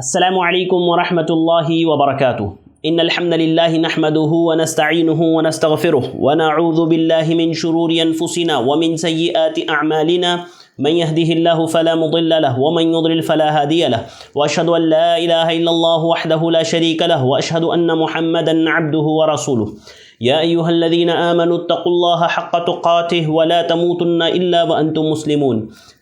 السلام علیکم ورحمۃ اللہ وبرکاتہ ان الحمد للہ نحمده ونستعینه ونستغفره ونعوذ باللہ من شرور انفسنا ومن سیئات اعمالنا من يهده الله فلا مضل له ومن يضلل فلا هادي له واشهد ان لا اله الا الله وحده لا شريك له واشهد ان محمدا عبده ورسوله يا أيها الذين آمنوا اتقوا الله حق تقاته ولا تموتن إلا وأنتم مسلمون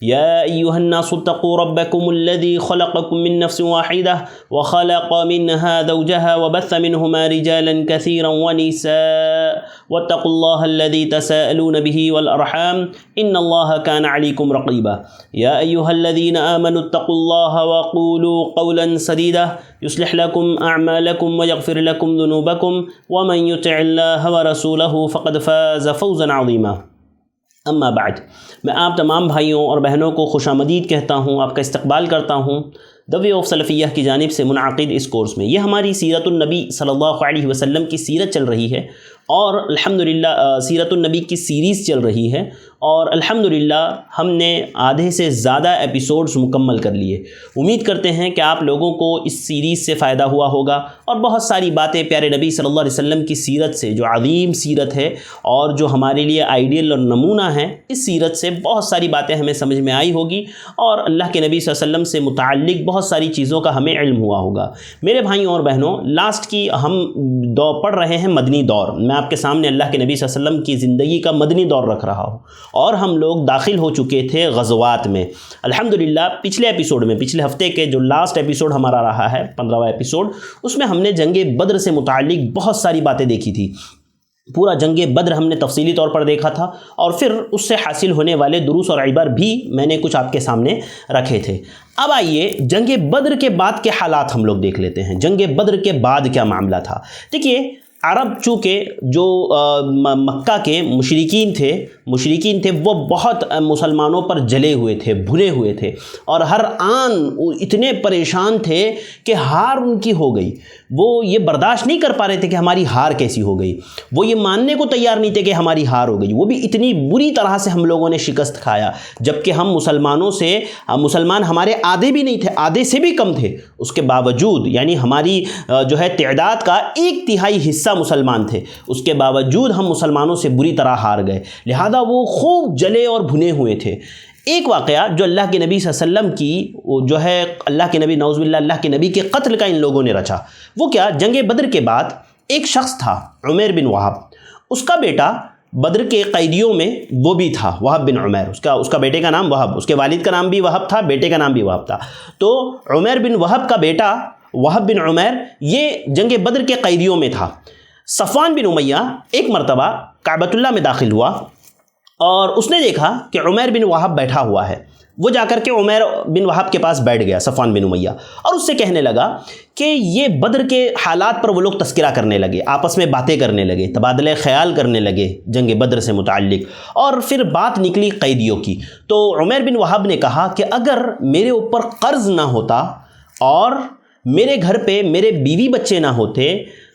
يا أيها الناس اتقوا ربكم الذي خلقكم من نفس واحدة وخلق منها زوجها وبث منهما رجالا كثيرا ونساء واتقوا الله الذي تساءلون به والأرحام إن الله كان عليكم رقيبا يا أيها الذين آمنوا اتقوا الله وقولوا قولا سديدا يصلح لكم أعمالكم ويغفر لكم ذنوبكم ومن يطع الله ورسوله فقد فاز فوزا عظيما اما بعد میں آپ تمام بھائیوں اور بہنوں کو خوش آمدید کہتا ہوں، آپ کا استقبال کرتا ہوں دی وے آف سلفیہ کی جانب سے منعقد اس کورس میں۔ یہ ہماری سیرت النبی صلی اللہ علیہ وسلم کی سیرت چل رہی ہے اور الحمدللہ سیرت النبی کی سیریز چل رہی ہے اور الحمدللہ ہم نے آدھے سے زیادہ ایپیسوڈز مکمل کر لیے۔ امید کرتے ہیں کہ آپ لوگوں کو اس سیریز سے فائدہ ہوا ہوگا اور بہت ساری باتیں پیارے نبی صلی اللہ علیہ وسلم کی سیرت سے، جو عظیم سیرت ہے اور جو ہمارے لیے آئیڈیل اور نمونہ ہے، اس سیرت سے بہت ساری باتیں ہمیں سمجھ میں آئی ہوگی اور اللہ کے نبی صلی اللہ علیہ وسلم سے متعلق بہت ساری چیزوں کا ہمیں علم ہوا ہوگا۔ میرے بھائیوں اور بہنوں، لاسٹ کی ہم پڑھ رہے ہیں مدنی دور۔ میں آپ کے سامنے اللہ کے نبی صلی اللہ علیہ وسلم کی زندگی کا مدنی دور رکھ رہا ہوں اور ہم لوگ داخل ہو چکے تھے غزوات میں۔ الحمدللہ پچھلے ایپیسوڈ میں، پچھلے ہفتے کے جو لاسٹ ایپیسوڈ ہمارا رہا ہے 15واں ایپیسوڈ، اس میں ہم نے جنگ بدر سے متعلق بہت ساری باتیں دیکھی تھی۔ پورا جنگ بدر ہم نے تفصیلی طور پر دیکھا تھا اور پھر اس سے حاصل ہونے والے دروس اور عبر بھی میں نے کچھ آپ کے سامنے رکھے تھے۔ اب آئیے جنگ بدر کے بعد کے حالات ہم لوگ دیکھ لیتے ہیں۔ جنگ بدر کے بعد کیا معاملہ تھا؟ دیکھیے، عرب چونکہ جو مکہ کے مشرکین تھے وہ بہت مسلمانوں پر جلے ہوئے تھے، بھنے ہوئے تھے اور ہر آن اتنے پریشان تھے کہ ہار ان کی ہو گئی۔ وہ یہ برداشت نہیں کر پا رہے تھے کہ ہماری ہار کیسی ہو گئی، وہ یہ ماننے کو تیار نہیں تھے کہ ہماری ہار ہو گئی۔ وہ بھی اتنی بری طرح سے ہم لوگوں نے شکست کھایا، جبکہ ہم مسلمان ہمارے آدھے بھی نہیں تھے، آدھے سے بھی کم تھے۔ اس کے باوجود یعنی ہماری جو ہے تعداد کا 1/3 حصہ مسلمان تھے، اس کے باوجود ہم مسلمانوں سے بری طرح ہار گئے، لہذا وہ خوب جلے اور بھنے ہوئے تھے۔ ایک واقعہ جو اللہ کے نبی صلی اللہ علیہ وسلم کی جو ہے اللہ کے نبی، نعوذ باللہ، اللہ کے نبی کے قتل کا ان لوگوں نے رچا۔ وہ کیا؟ جنگ بدر کے بعد ایک شخص تھا عمیر بن وہب، اس کا بیٹا بدر کے قیدیوں میں وہ بھی تھا، وہب بن عمیر۔ اس کا بیٹے کا نام وہب، اس کے والد کا نام بھی وہب تھا، بیٹے کا نام بھی وہب تھا۔ تو عمیر بن وہب کا بیٹا وہب بن عمیر یہ جنگ بدر کے قیدیوں میں تھا۔ صفوان بن امیہ ایک مرتبہ کعبۃ اللہ میں داخل ہوا اور اس نے دیکھا کہ عمیر بن وہب بیٹھا ہوا ہے۔ وہ جا کر کے عمیر بن وہب کے پاس بیٹھ گیا، صفوان بن امیہ، اور اس سے کہنے لگا کہ یہ بدر کے حالات پر وہ لوگ تذکرہ کرنے لگے، آپس میں باتیں کرنے لگے، تبادلہ خیال کرنے لگے جنگ بدر سے متعلق، اور پھر بات نکلی قیدیوں کی۔ تو عمیر بن وہب نے کہا کہ اگر میرے اوپر قرض نہ ہوتا اور میرے گھر پہ میرے بیوی بچے نہ ہوتے،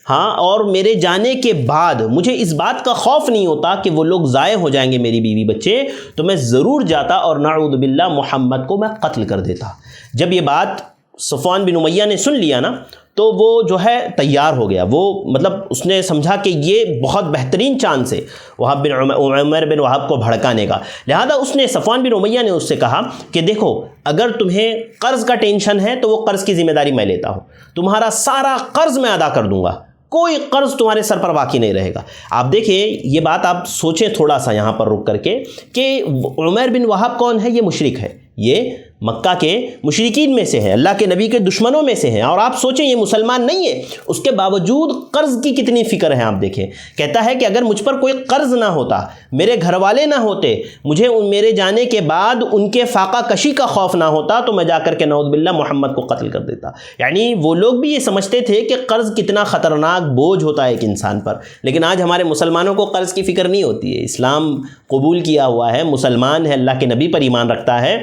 اور میرے جانے کے بعد مجھے اس بات کا خوف نہیں ہوتا کہ وہ لوگ ضائع ہو جائیں گے میری بیوی بچے، تو میں ضرور جاتا اور نعوذ باللہ محمد کو میں قتل کر دیتا۔ جب یہ بات صفوان بن امیہ نے سن لیا نا، تو وہ جو ہے تیار ہو گیا۔ وہ اس نے سمجھا کہ یہ بہت بہترین چانس ہے عمر بن وہب کو بھڑکانے کا، لہذا اس نے صفوان بن امیہ نے اس سے کہا کہ دیکھو، اگر تمہیں قرض کا ٹینشن ہے تو وہ قرض کی ذمہ داری میں لیتا ہوں، تمہارا سارا قرض میں ادا کر دوں گا، کوئی قرض تمہارے سر پر باقی نہیں رہے گا۔ آپ دیکھیں، یہ بات آپ سوچیں تھوڑا سا یہاں پر رک کر کے کہ عمیر بن وہب کون ہے؟ یہ مشرک ہے، یہ مکہ کے مشرکین میں سے ہے، اللہ کے نبی کے دشمنوں میں سے ہیں، اور آپ سوچیں یہ مسلمان نہیں ہے، اس کے باوجود قرض کی کتنی فکر ہے۔ آپ دیکھیں، کہتا ہے کہ اگر مجھ پر کوئی قرض نہ ہوتا، میرے گھر والے نہ ہوتے، مجھے میرے جانے کے بعد ان کے فاقہ کشی کا خوف نہ ہوتا، تو میں جا کر کے نعوذ باللہ محمد کو قتل کر دیتا۔ یعنی وہ لوگ بھی یہ سمجھتے تھے کہ قرض کتنا خطرناک بوجھ ہوتا ہے ایک انسان پر، لیکن آج ہمارے مسلمانوں کو قرض کی فکر نہیں ہوتی ہے۔ اسلام قبول کیا ہوا ہے، مسلمان ہے، اللہ کے نبی پر ایمان رکھتا ہے،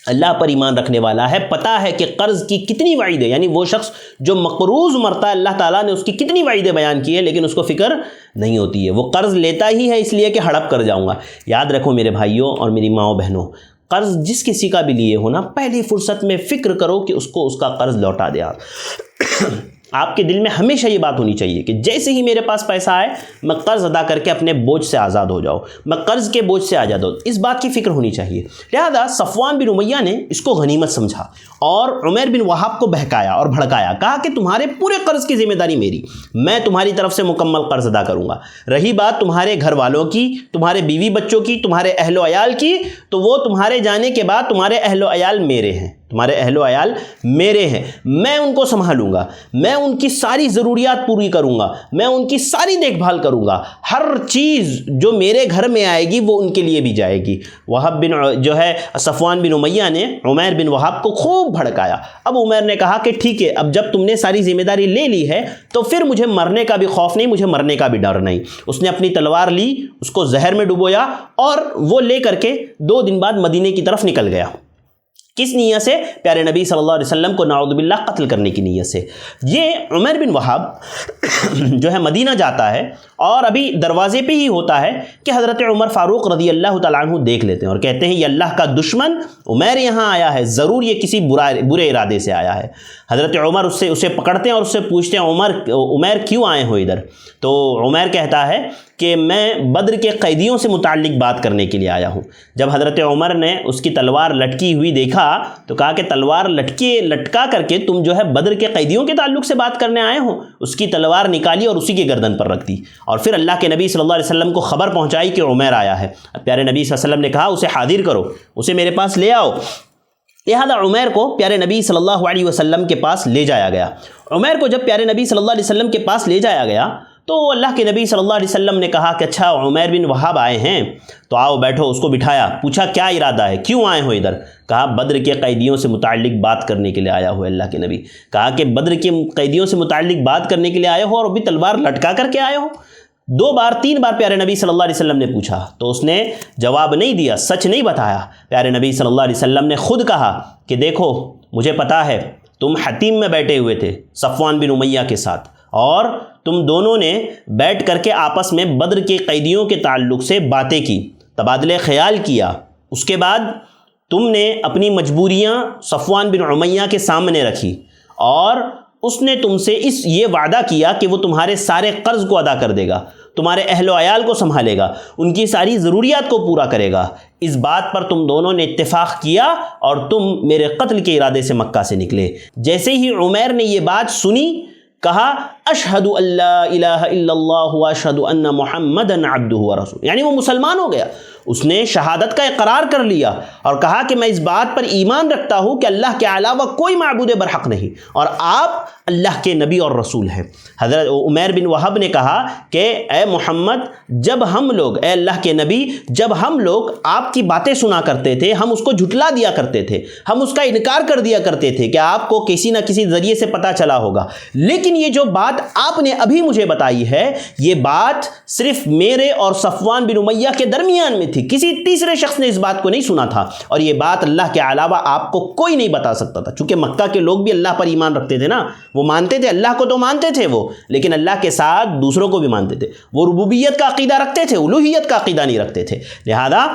اللہ پر ایمان رکھنے والا ہے، پتہ ہے کہ قرض کی کتنی وعید ہے، یعنی وہ شخص جو مقروض مرتا ہے اللہ تعالیٰ نے اس کی کتنی وعیدیں بیان کی ہے، لیکن اس کو فکر نہیں ہوتی ہے، وہ قرض لیتا ہی ہے اس لیے کہ ہڑپ کر جاؤں گا۔ یاد رکھو میرے بھائیوں اور میری ماؤں بہنوں، قرض جس کسی کا بھی لیے ہو نا، پہلی فرصت میں فکر کرو کہ اس کو اس کا قرض لوٹا دے آپ کے دل میں ہمیشہ یہ بات ہونی چاہیے کہ جیسے ہی میرے پاس پیسہ آئے میں قرض ادا کر کے اپنے بوجھ سے آزاد ہو جاؤں، میں قرض کے بوجھ سے آزاد ہوں، اس بات کی فکر ہونی چاہیے۔ لہذا صفوان بن امیہ نے اس کو غنیمت سمجھا اور عمیر بن وہاب کو بہکایا اور بھڑکایا، کہا کہ تمہارے پورے قرض کی ذمہ داری میری، میں تمہاری طرف سے مکمل قرض ادا کروں گا۔ رہی بات تمہارے گھر والوں کی، تمہارے بیوی بچوں کی، تمہارے اہل و عیال کی، تو وہ تمہارے جانے کے بعد تمہارے اہل و عیال میرے ہیں، تمہارے اہل و عیال میرے ہیں، میں ان کو سنبھالوں گا، میں ان کی ساری ضروریات پوری کروں گا، میں ان کی ساری دیکھ بھال کروں گا، ہر چیز جو میرے گھر میں آئے گی وہ ان کے لیے بھی جائے گی۔ وہب بن جو ہے صفوان بن امیہ نے عمیر بن وہاب کو خوب بھڑکایا۔ اب عمیر نے کہا کہ ٹھیک ہے، اب جب تم نے ساری ذمہ داری لے لی ہے تو پھر مجھے مرنے کا بھی خوف نہیں، مجھے مرنے کا بھی ڈر نہیں۔ اس نے اپنی تلوار لی، اس کو زہر میں ڈبویا اور وہ لے کر کے 2 دن بعد مدینے کی طرف نکل گیا۔ کس نیت سے؟ پیارے نبی صلی اللہ علیہ وسلم کو نعوذ باللہ قتل کرنے کی نیت سے۔ یہ عمیر بن وہاب جو ہے مدینہ جاتا ہے اور ابھی دروازے پہ ہی ہوتا ہے کہ حضرت عمر فاروق رضی اللہ تعالیٰ عنہ دیکھ لیتے ہیں اور کہتے ہیں یہ اللہ کا دشمن عمیر یہاں آیا ہے، ضرور یہ کسی برے ارادے سے آیا ہے۔ حضرت عمر اسے پکڑتے ہیں اور اس سے پوچھتے ہیں عمیر کیوں آئے ہو ادھر؟ تو عمیر کہتا ہے کہ میں بدر کے قیدیوں سے متعلق بات کرنے کے لیے آیا ہوں۔ جب حضرت عمر نے اس کی تلوار لٹکی ہوئی دیکھا تو کہا کہ تلوار لٹکا کر کے تم جو ہے بدر کے قیدیوں کے تعلق سے بات کرنے آئے ہو؟ اس کی تلوار نکالی اور اسی کی گردن پر رکھ دی اور پھر اللہ کے نبی صلی اللہ علیہ وسلم کو خبر پہنچائی کہ عمیر آیا ہے۔ پیارے نبی صلی اللہ علیہ وسلم نے کہا اسے حاضر کرو، اسے میرے پاس لے آؤ۔ لہذا عمیر کو پیارے نبی صلی اللہ علیہ وسلم کے پاس لے جایا گیا۔ عمیر کو جب پیارے نبی صلی اللہ علیہ وسلم کے پاس لے جایا گیا تو اللہ کے نبی صلی اللہ علیہ وسلم نے کہا کہ اچھا عمیر بن وہاب آئے ہیں تو آؤ بیٹھو۔ اس کو بٹھایا، پوچھا کیا ارادہ ہے، کیوں آئے ہو ادھر؟ کہا بدر کے قیدیوں سے متعلق بات کرنے کے لیے آیا ہو اللہ کے نبی۔ کہا کہ بدر کے قیدیوں سے متعلق بات کرنے کے لیے آئے ہو اور ابھی تلوار لٹکا کر کے آئے ہو؟ 2 بار 3 بار پیارے نبی صلی اللہ علیہ وسلم نے پوچھا تو اس نے جواب نہیں دیا، سچ نہیں بتایا۔ پیارے نبی صلی اللہ علیہ وسلم نے خود کہا کہ دیکھو مجھے پتا ہے تم حتیم میں بیٹھے ہوئے تھے صفوان بن امیہ کے ساتھ اور تم دونوں نے بیٹھ کر کے آپس میں بدر کے قیدیوں کے تعلق سے باتیں کی، تبادلہ خیال کیا۔ اس کے بعد تم نے اپنی مجبوریاں صفوان بن امیہ کے سامنے رکھی اور اس نے تم سے یہ وعدہ کیا کہ وہ تمہارے سارے قرض کو ادا کر دے گا، تمہارے اہل و عیال کو سنبھالے گا، ان کی ساری ضروریات کو پورا کرے گا۔ اس بات پر تم دونوں نے اتفاق کیا اور تم میرے قتل کے ارادے سے مکہ سے نکلے۔ جیسے ہی عمیر نے یہ بات سنی کہا اشہد ان لا الہ الا اللہ واشہد ان محمدا عبدہ ورسولہ، یعنی وہ مسلمان ہو گیا، اس نے شہادت کا اقرار کر لیا اور کہا کہ میں اس بات پر ایمان رکھتا ہوں کہ اللہ کے علاوہ کوئی معبود برحق نہیں اور آپ اللہ کے نبی اور رسول ہیں۔ حضرت عمیر بن وہب نے کہا کہ اے محمد، جب ہم لوگ، اے اللہ کے نبی، جب ہم لوگ آپ کی باتیں سنا کرتے تھے ہم اس کو جھٹلا دیا کرتے تھے، ہم اس کا انکار کر دیا کرتے تھے کہ آپ کو کسی نہ کسی ذریعے سے پتہ چلا ہوگا، لیکن یہ جو بات آپ نے ابھی مجھے بتائی ہے یہ بات صرف میرے اور صفوان بن امیہ کے درمیان میں تھی، کسی تیسرے شخص نے اس بات کو نہیں سنا تھا اور یہ بات اللہ کے علاوہ آپ کو کوئی نہیں بتا سکتا تھا۔ چونکہ مکہ کے لوگ بھی اللہ پر ایمان رکھتے تھے نا، وہ مانتے تھے، اللہ کو تو مانتے تھے وہ، لیکن اللہ کے ساتھ دوسروں کو بھی مانتے تھے، وہ ربوبیت کا عقیدہ رکھتے تھے، الوہیت کا عقیدہ نہیں رکھتے تھے۔ لہذا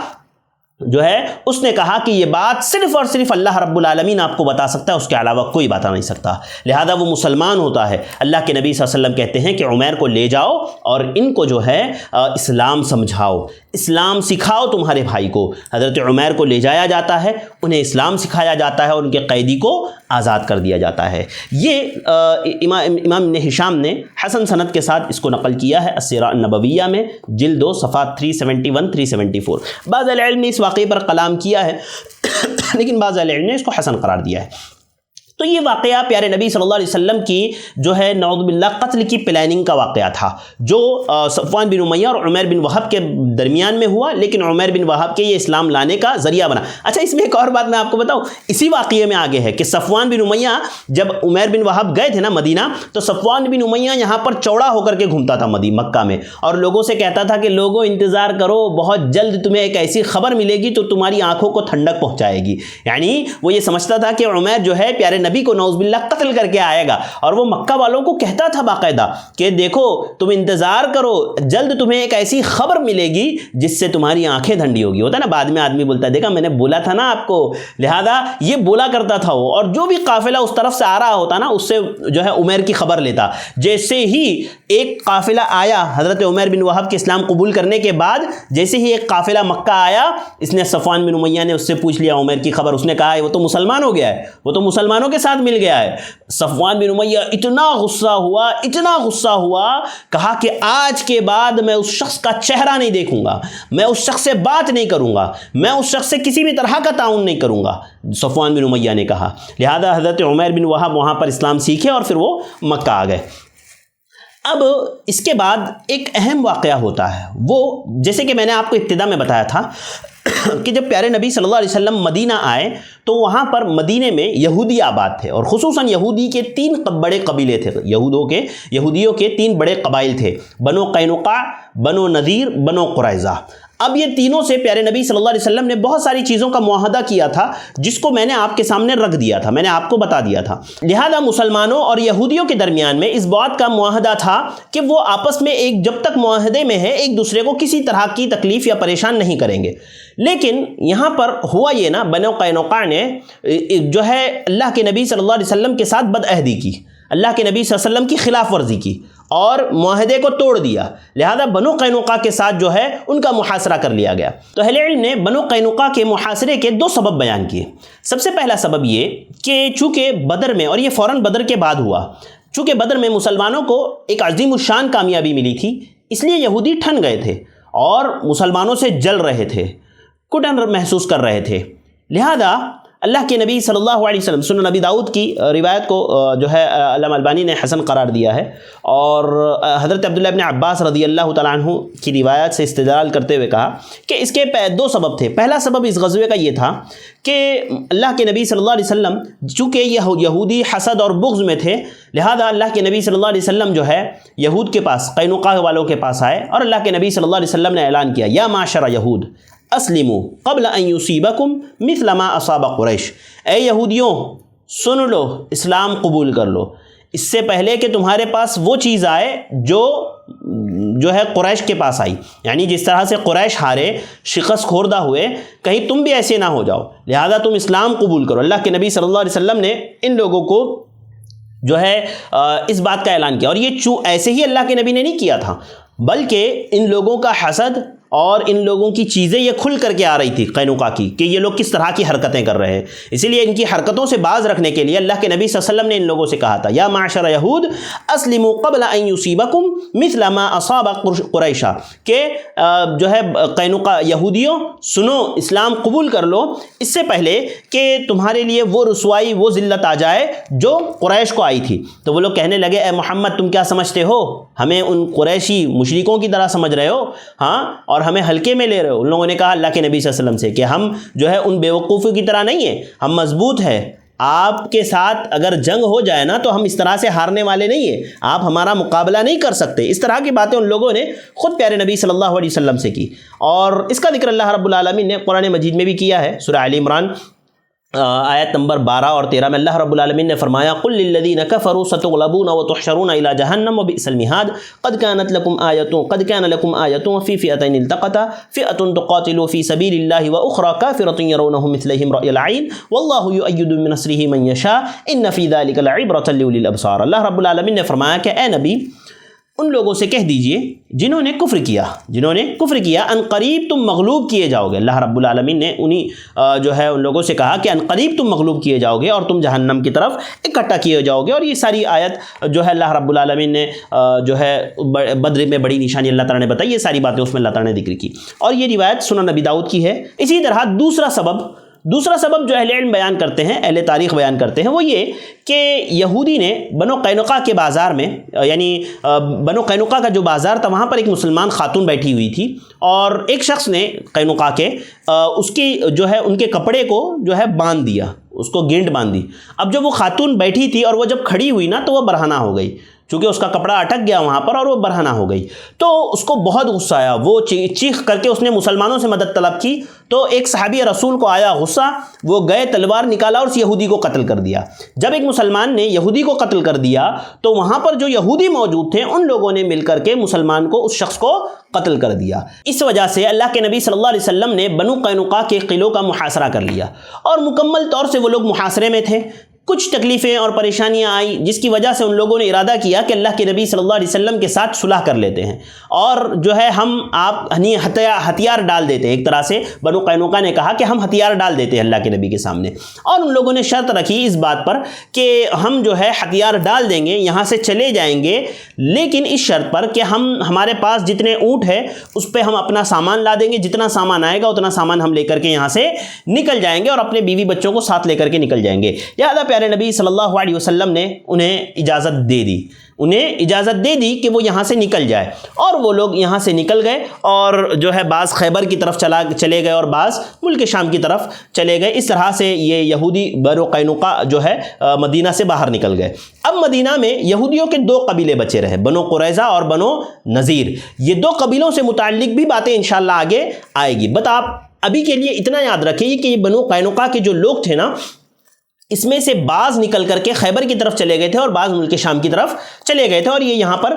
جو ہے اس نے کہا کہ یہ بات صرف اور صرف اللہ رب العالمین آپ کو بتا سکتا ہے، اس کے علاوہ کوئی بتا نہیں سکتا۔ لہذا وہ مسلمان ہوتا ہے۔ اللہ کے نبی صلی اللہ علیہ وسلم کہتے ہیں کہ عمیر کو لے جاؤ اور ان کو جو ہے اسلام سمجھاؤ، اسلام سکھاؤ تمہارے بھائی کو۔ حضرت عمیر کو لے جایا جاتا ہے، انہیں اسلام سکھایا جاتا ہے اور ان کے قیدی کو آزاد کر دیا جاتا ہے۔ یہ امام ابن ہشام نے حسن سند کے ساتھ اس کو نقل کیا ہے السیرہ النبویہ میں، جلد 2 صفحات 371 374۔ بعض العلم نے اس واقعے پر کلام کیا ہے لیکن بعض العلم نے اس کو حسن قرار دیا ہے۔ تو یہ واقعہ پیارے نبی صلی اللہ علیہ وسلم کی جو ہے نعوذ باللہ قتل کی پلاننگ کا واقعہ تھا، جو صفوان بن امیہ اور عمیر بن وہب کے درمیان میں ہوا، لیکن عمیر بن وہب کے یہ اسلام لانے کا ذریعہ بنا۔ اچھا، اس میں ایک اور بات میں آپ کو بتاؤں، اسی واقعے میں آگے ہے کہ صفوان بن امیہ جب عمیر بن وہب گئے تھے نا مدینہ، تو صفوان بن امیہ یہاں پر چوڑا ہو کر کے گھومتا تھا مکہ میں اور لوگوں سے کہتا تھا کہ لوگوں انتظار کرو، بہت جلد تمہیں ایک ایسی خبر ملے گی تو تمہاری آنکھوں کو ٹھنڈک پہنچائے گی۔ یعنی وہ یہ سمجھتا تھا کہ عمیر جو ہے پیارے نبی کو نعوذ باللہ قتل کر کے آئے گا، اور وہ مکہ والوں کو کہتا تھا باقاعدہ کہ دیکھو تم انتظار کرو، جلد تمہیں ایک ایسی خبر ملے گی جس سے تمہاری آنکھیں دھندی ہوگی. ہوتا ہے نا بعد میں آدمی بولتا ہے دیکھا میں نے بولا تھا نا آپ کو. لہذا یہ بولا کرتا تھا وہ، اور جو بھی قافلہ اس طرف سے آ رہا ہوتا نا اس سے جو ہے عمیر کی خبر لیتا. جیسے ہی ایک قافلہ آیا حضرت عمیر بن وہب کے اسلام قبول کرنے کے بعد، جیسے ہی ایک قافلہ مکہ آیا، اس نے صفوان بن امیہ نے اس سے پوچھ لیا عمیر کی خبر. اس نے کہا وہ تو مسلمان ہو گیا ہے، وہ تو مسلمانوں کے ساتھ مل گیا ہے. صفوان بن امیہ اتنا غصہ ہوا، کہا کہ آج کے بعد میں اس شخص کا چہرہ نہیں دیکھوں گا، میں اس شخص سے بات نہیں کروں گا، میں اس شخص سے کسی بھی طرح کا تعاون نہیں کروں گا، صفوان بن امیہ نے کہا. لہذا حضرت عمیر بن وہب وہاں پر اسلام سیکھے اور پھر وہ مکہ آ گئے. اب اس کے بعد ایک اہم واقعہ ہوتا ہے، وہ جیسے کہ میں نے آپ کو ابتدا میں بتایا تھا کہ جب پیارے نبی صلی اللہ علیہ وسلم مدینہ آئے تو وہاں پر مدینے میں یہودی آباد تھے، اور خصوصاً یہودی کے 3 بڑے قبیلے تھے. یہودیوں کے 3 بڑے قبائل تھے، بنو قینقاع، بنو نذیر، بنو قریظہ. اب یہ تینوں سے پیارے نبی صلی اللہ علیہ وسلم نے بہت ساری چیزوں کا معاہدہ کیا تھا، جس کو میں نے آپ کے سامنے رکھ دیا تھا، میں نے آپ کو بتا دیا تھا. لہذا مسلمانوں اور یہودیوں کے درمیان میں اس بات کا معاہدہ تھا کہ وہ آپس میں جب تک معاہدے میں ہے ایک دوسرے کو کسی طرح کی تکلیف یا پریشان نہیں کریں گے. لیکن یہاں پر ہوا یہ نا، بنو قینقاع نے جو ہے اللہ کے نبی صلی اللہ علیہ وسلم کے ساتھ بدعہدی کی، اللہ کے نبی صلی اللہ علیہ وسلم کی خلاف ورزی کی اور معاہدے کو توڑ دیا. لہذا بنو قینقاع کے ساتھ جو ہے ان کا محاصرہ کر لیا گیا. تو اہل علم نے بنو قینقاع کے محاصرے کے 2 سبب بیان کیے. سب سے پہلا سبب یہ کہ چونکہ بدر میں، اور یہ فوراً بدر کے بعد ہوا، چونکہ بدر میں مسلمانوں کو ایک عظیم الشان کامیابی ملی تھی، اس لیے یہودی ٹھن گئے تھے اور مسلمانوں سے جل رہے تھے، کٹن محسوس کر رہے تھے. لہذا اللہ کے نبی صلی اللہ علیہ وسلم، سنن نبی داؤد کی روایت کو جو ہے علامہ البانی نے حسن قرار دیا ہے، اور حضرت عبداللہ ابن عباس رضی اللہ تعالیٰ عنہ کی روایت سے استدلال کرتے ہوئے کہا کہ اس کے 2 سبب تھے. پہلا سبب اس غزوے کا یہ تھا کہ اللہ کے نبی صلی اللہ علیہ وسلم چونکہ یہودی حسد اور بغض میں تھے، لہذا اللہ کے نبی صلی اللہ علیہ وسلم جو ہے یہود کے پاس، قینقاع والوں کے پاس آئے، اور اللہ کے نبی صلی اللہ علیہ وسلم نے اعلان کیا یا معشر یہود اسلموا قبل ان یصیبکم مثل ما اصاب قریش. اے یہودیوں سن لو، اسلام قبول کر لو، اس سے پہلے کہ تمہارے پاس وہ چیز آئے جو ہے قریش کے پاس آئی. یعنی جس طرح سے قریش ہارے، شکست خوردہ ہوئے، کہیں تم بھی ایسے نہ ہو جاؤ، لہذا تم اسلام قبول کرو. اللہ کے نبی صلی اللہ علیہ وسلم نے ان لوگوں کو جو ہے اس بات کا اعلان کیا. اور یہ ایسے ہی اللہ کے نبی نے نہیں کیا تھا، بلکہ ان لوگوں کا حسد اور ان لوگوں کی چیزیں یہ کھل کر کے آ رہی تھی قینقاع کی، کہ یہ لوگ کس طرح کی حرکتیں کر رہے ہیں. اسی لیے ان کی حرکتوں سے باز رکھنے کے لیے اللہ کے نبی صلی اللہ علیہ وسلم نے ان لوگوں سے کہا تھا یا معشر یہود اسلموا قبل ان یصیبکم مثل ما اصاب قریشا، کہ جو ہے قینقاع یہودیوں سنو، اسلام قبول کر لو اس سے پہلے کہ تمہارے لیے وہ رسوائی، وہ ذلت آ جائے جو قریش کو آئی تھی. تو وہ لوگ کہنے لگے اے محمد تم کیا سمجھتے ہو، ہمیں ان قریشی مشرکوں کی طرح سمجھ رہے ہو ہاں، اور ہمیں ہلکے میں لے رہے ہو. ان لوگوں نے کہا اللہ کے نبی صلی اللہ علیہ وسلم سے کہ ہم جو ہے ان بیوقوفوں کی طرح نہیں ہیں، ہم مضبوط ہیں، آپ کے ساتھ اگر جنگ ہو جائے نا تو ہم اس طرح سے ہارنے والے نہیں ہیں، آپ ہمارا مقابلہ نہیں کر سکتے. اس طرح کی باتیں ان لوگوں نے خود پیارے نبی صلی اللہ علیہ وسلم سے کی، اور اس کا ذکر اللہ رب العالمین نے قرآن مجید میں بھی کیا ہے. سورہ آل عمران آیت نمبر 12 اور 13 میں اللہ رب العالمین نے فرمایا قل للذین کفروا ستغلبون وتحشرون الى جہنم وبئس المہاد قد كانت لكم آیة فی فئتین التقتا فئة تقاتل فی سبیل اللہ واخرى کافرة يرونهم مثلهم رأی العین واللہ یؤید بنصرہ من یشاء ان فی ذلک لعبرة لأولی الابصار. اللہ رب العالمین نے فرمایا کہ اے نبی ان لوگوں سے کہہ دیجئے جنہوں نے کفر کیا ان قریب تم مغلوب کیے جاؤ گے. اللہ رب العالمین نے جو ہے ان لوگوں سے کہا کہ ان قریب تم مغلوب کیے جاؤ گے اور تم جہنم کی طرف اکٹھا کیے جاؤ گے. اور یہ ساری آیت جو ہے اللہ رب العالمین نے جو ہے بدر میں بڑی نشانی اللہ تعالیٰ نے بتائی، یہ ساری باتیں اس میں اللہ تعالیٰ نے ذکر کی، اور یہ روایت سنن نبی داؤد کی ہے. اسی طرح دوسرا سبب جو اہل علم بیان کرتے ہیں، اہل تاریخ بیان کرتے ہیں، وہ یہ کہ یہودی نے بنو قینقاع کے بازار میں، یعنی بنو قینقاع کا جو بازار تھا وہاں پر ایک مسلمان خاتون بیٹھی ہوئی تھی، اور ایک شخص نے قینقاع کے اس کی جو ہے ان کے کپڑے کو جو ہے باندھ دیا، اس کو گینٹ باندھ دی. اب جب وہ خاتون بیٹھی تھی اور وہ جب کھڑی ہوئی نا تو وہ برہنہ ہو گئی. چونکہ اس کا کپڑا اٹک گیا وہاں پر اور وہ برہنہ ہو گئی، تو اس کو بہت غصہ آیا، وہ چیخ کر کے اس نے مسلمانوں سے مدد طلب کی، تو ایک صحابی رسول کو آیا غصہ، وہ گئے تلوار نکالا اور اس یہودی کو قتل کر دیا۔ جب ایک مسلمان نے یہودی کو قتل کر دیا تو وہاں پر جو یہودی موجود تھے ان لوگوں نے مل کر کے مسلمان کو، اس شخص کو قتل کر دیا۔ اس وجہ سے اللہ کے نبی صلی اللہ علیہ وسلم نے بنو قینقاع کے قلعوں کا محاصرہ کر لیا، اور مکمل طور سے وہ لوگ محاصرے میں تھے۔ کچھ تکلیفیں اور پریشانیاں آئی جس کی وجہ سے ان لوگوں نے ارادہ کیا کہ اللہ کے نبی صلی اللہ علیہ وسلم کے ساتھ صلح کر لیتے ہیں، اور جو ہے آپ ہتھیار ڈال دیتے ہیں۔ ایک طرح سے بنو قینقاع نے کہا کہ ہم ہتھیار ڈال دیتے ہیں اللہ کے نبی کے سامنے، اور ان لوگوں نے شرط رکھی اس بات پر کہ ہم جو ہے ہتھیار ڈال دیں گے، یہاں سے چلے جائیں گے، لیکن اس شرط پر کہ ہمارے پاس جتنے اونٹ ہے اس پہ ہم اپنا سامان لا دیں گے، جتنا سامان آئے گا اتنا سامان ہم لے کر کے یہاں سے نکل جائیں گے، اور اپنے بیوی بچوں کو ساتھ لے کر کے نکل جائیں گے۔ لہذا پیارے نبی صلی اللہ علیہ وسلم نے انہیں اجازت دے دی کہ وہ یہاں سے نکل جائے، اور وہ لوگ یہاں سے نکل گئے، اور جو ہے بعض خیبر کی طرف چلے گئے اور بعض ملک شام کی طرف چلے گئے۔ اس طرح سے یہ یہودی بنو قینقاع جو ہے مدینہ سے باہر نکل گئے۔ اب مدینہ میں یہودیوں کے دو قبیلے بچے رہے، بنو قریظہ اور بنو نذیر۔ یہ دو قبیلوں سے متعلق بھی باتیں انشاءاللہ آگے آئے گی، بس آپ ابھی کے لیے اتنا یاد رکھیے کہ یہ بنو قینقاع کے جو لوگ تھے نا، اس میں سے بعض نکل کر کے خیبر کی طرف چلے گئے تھے اور بعض ملک شام کی طرف چلے گئے تھے، اور یہ یہاں پر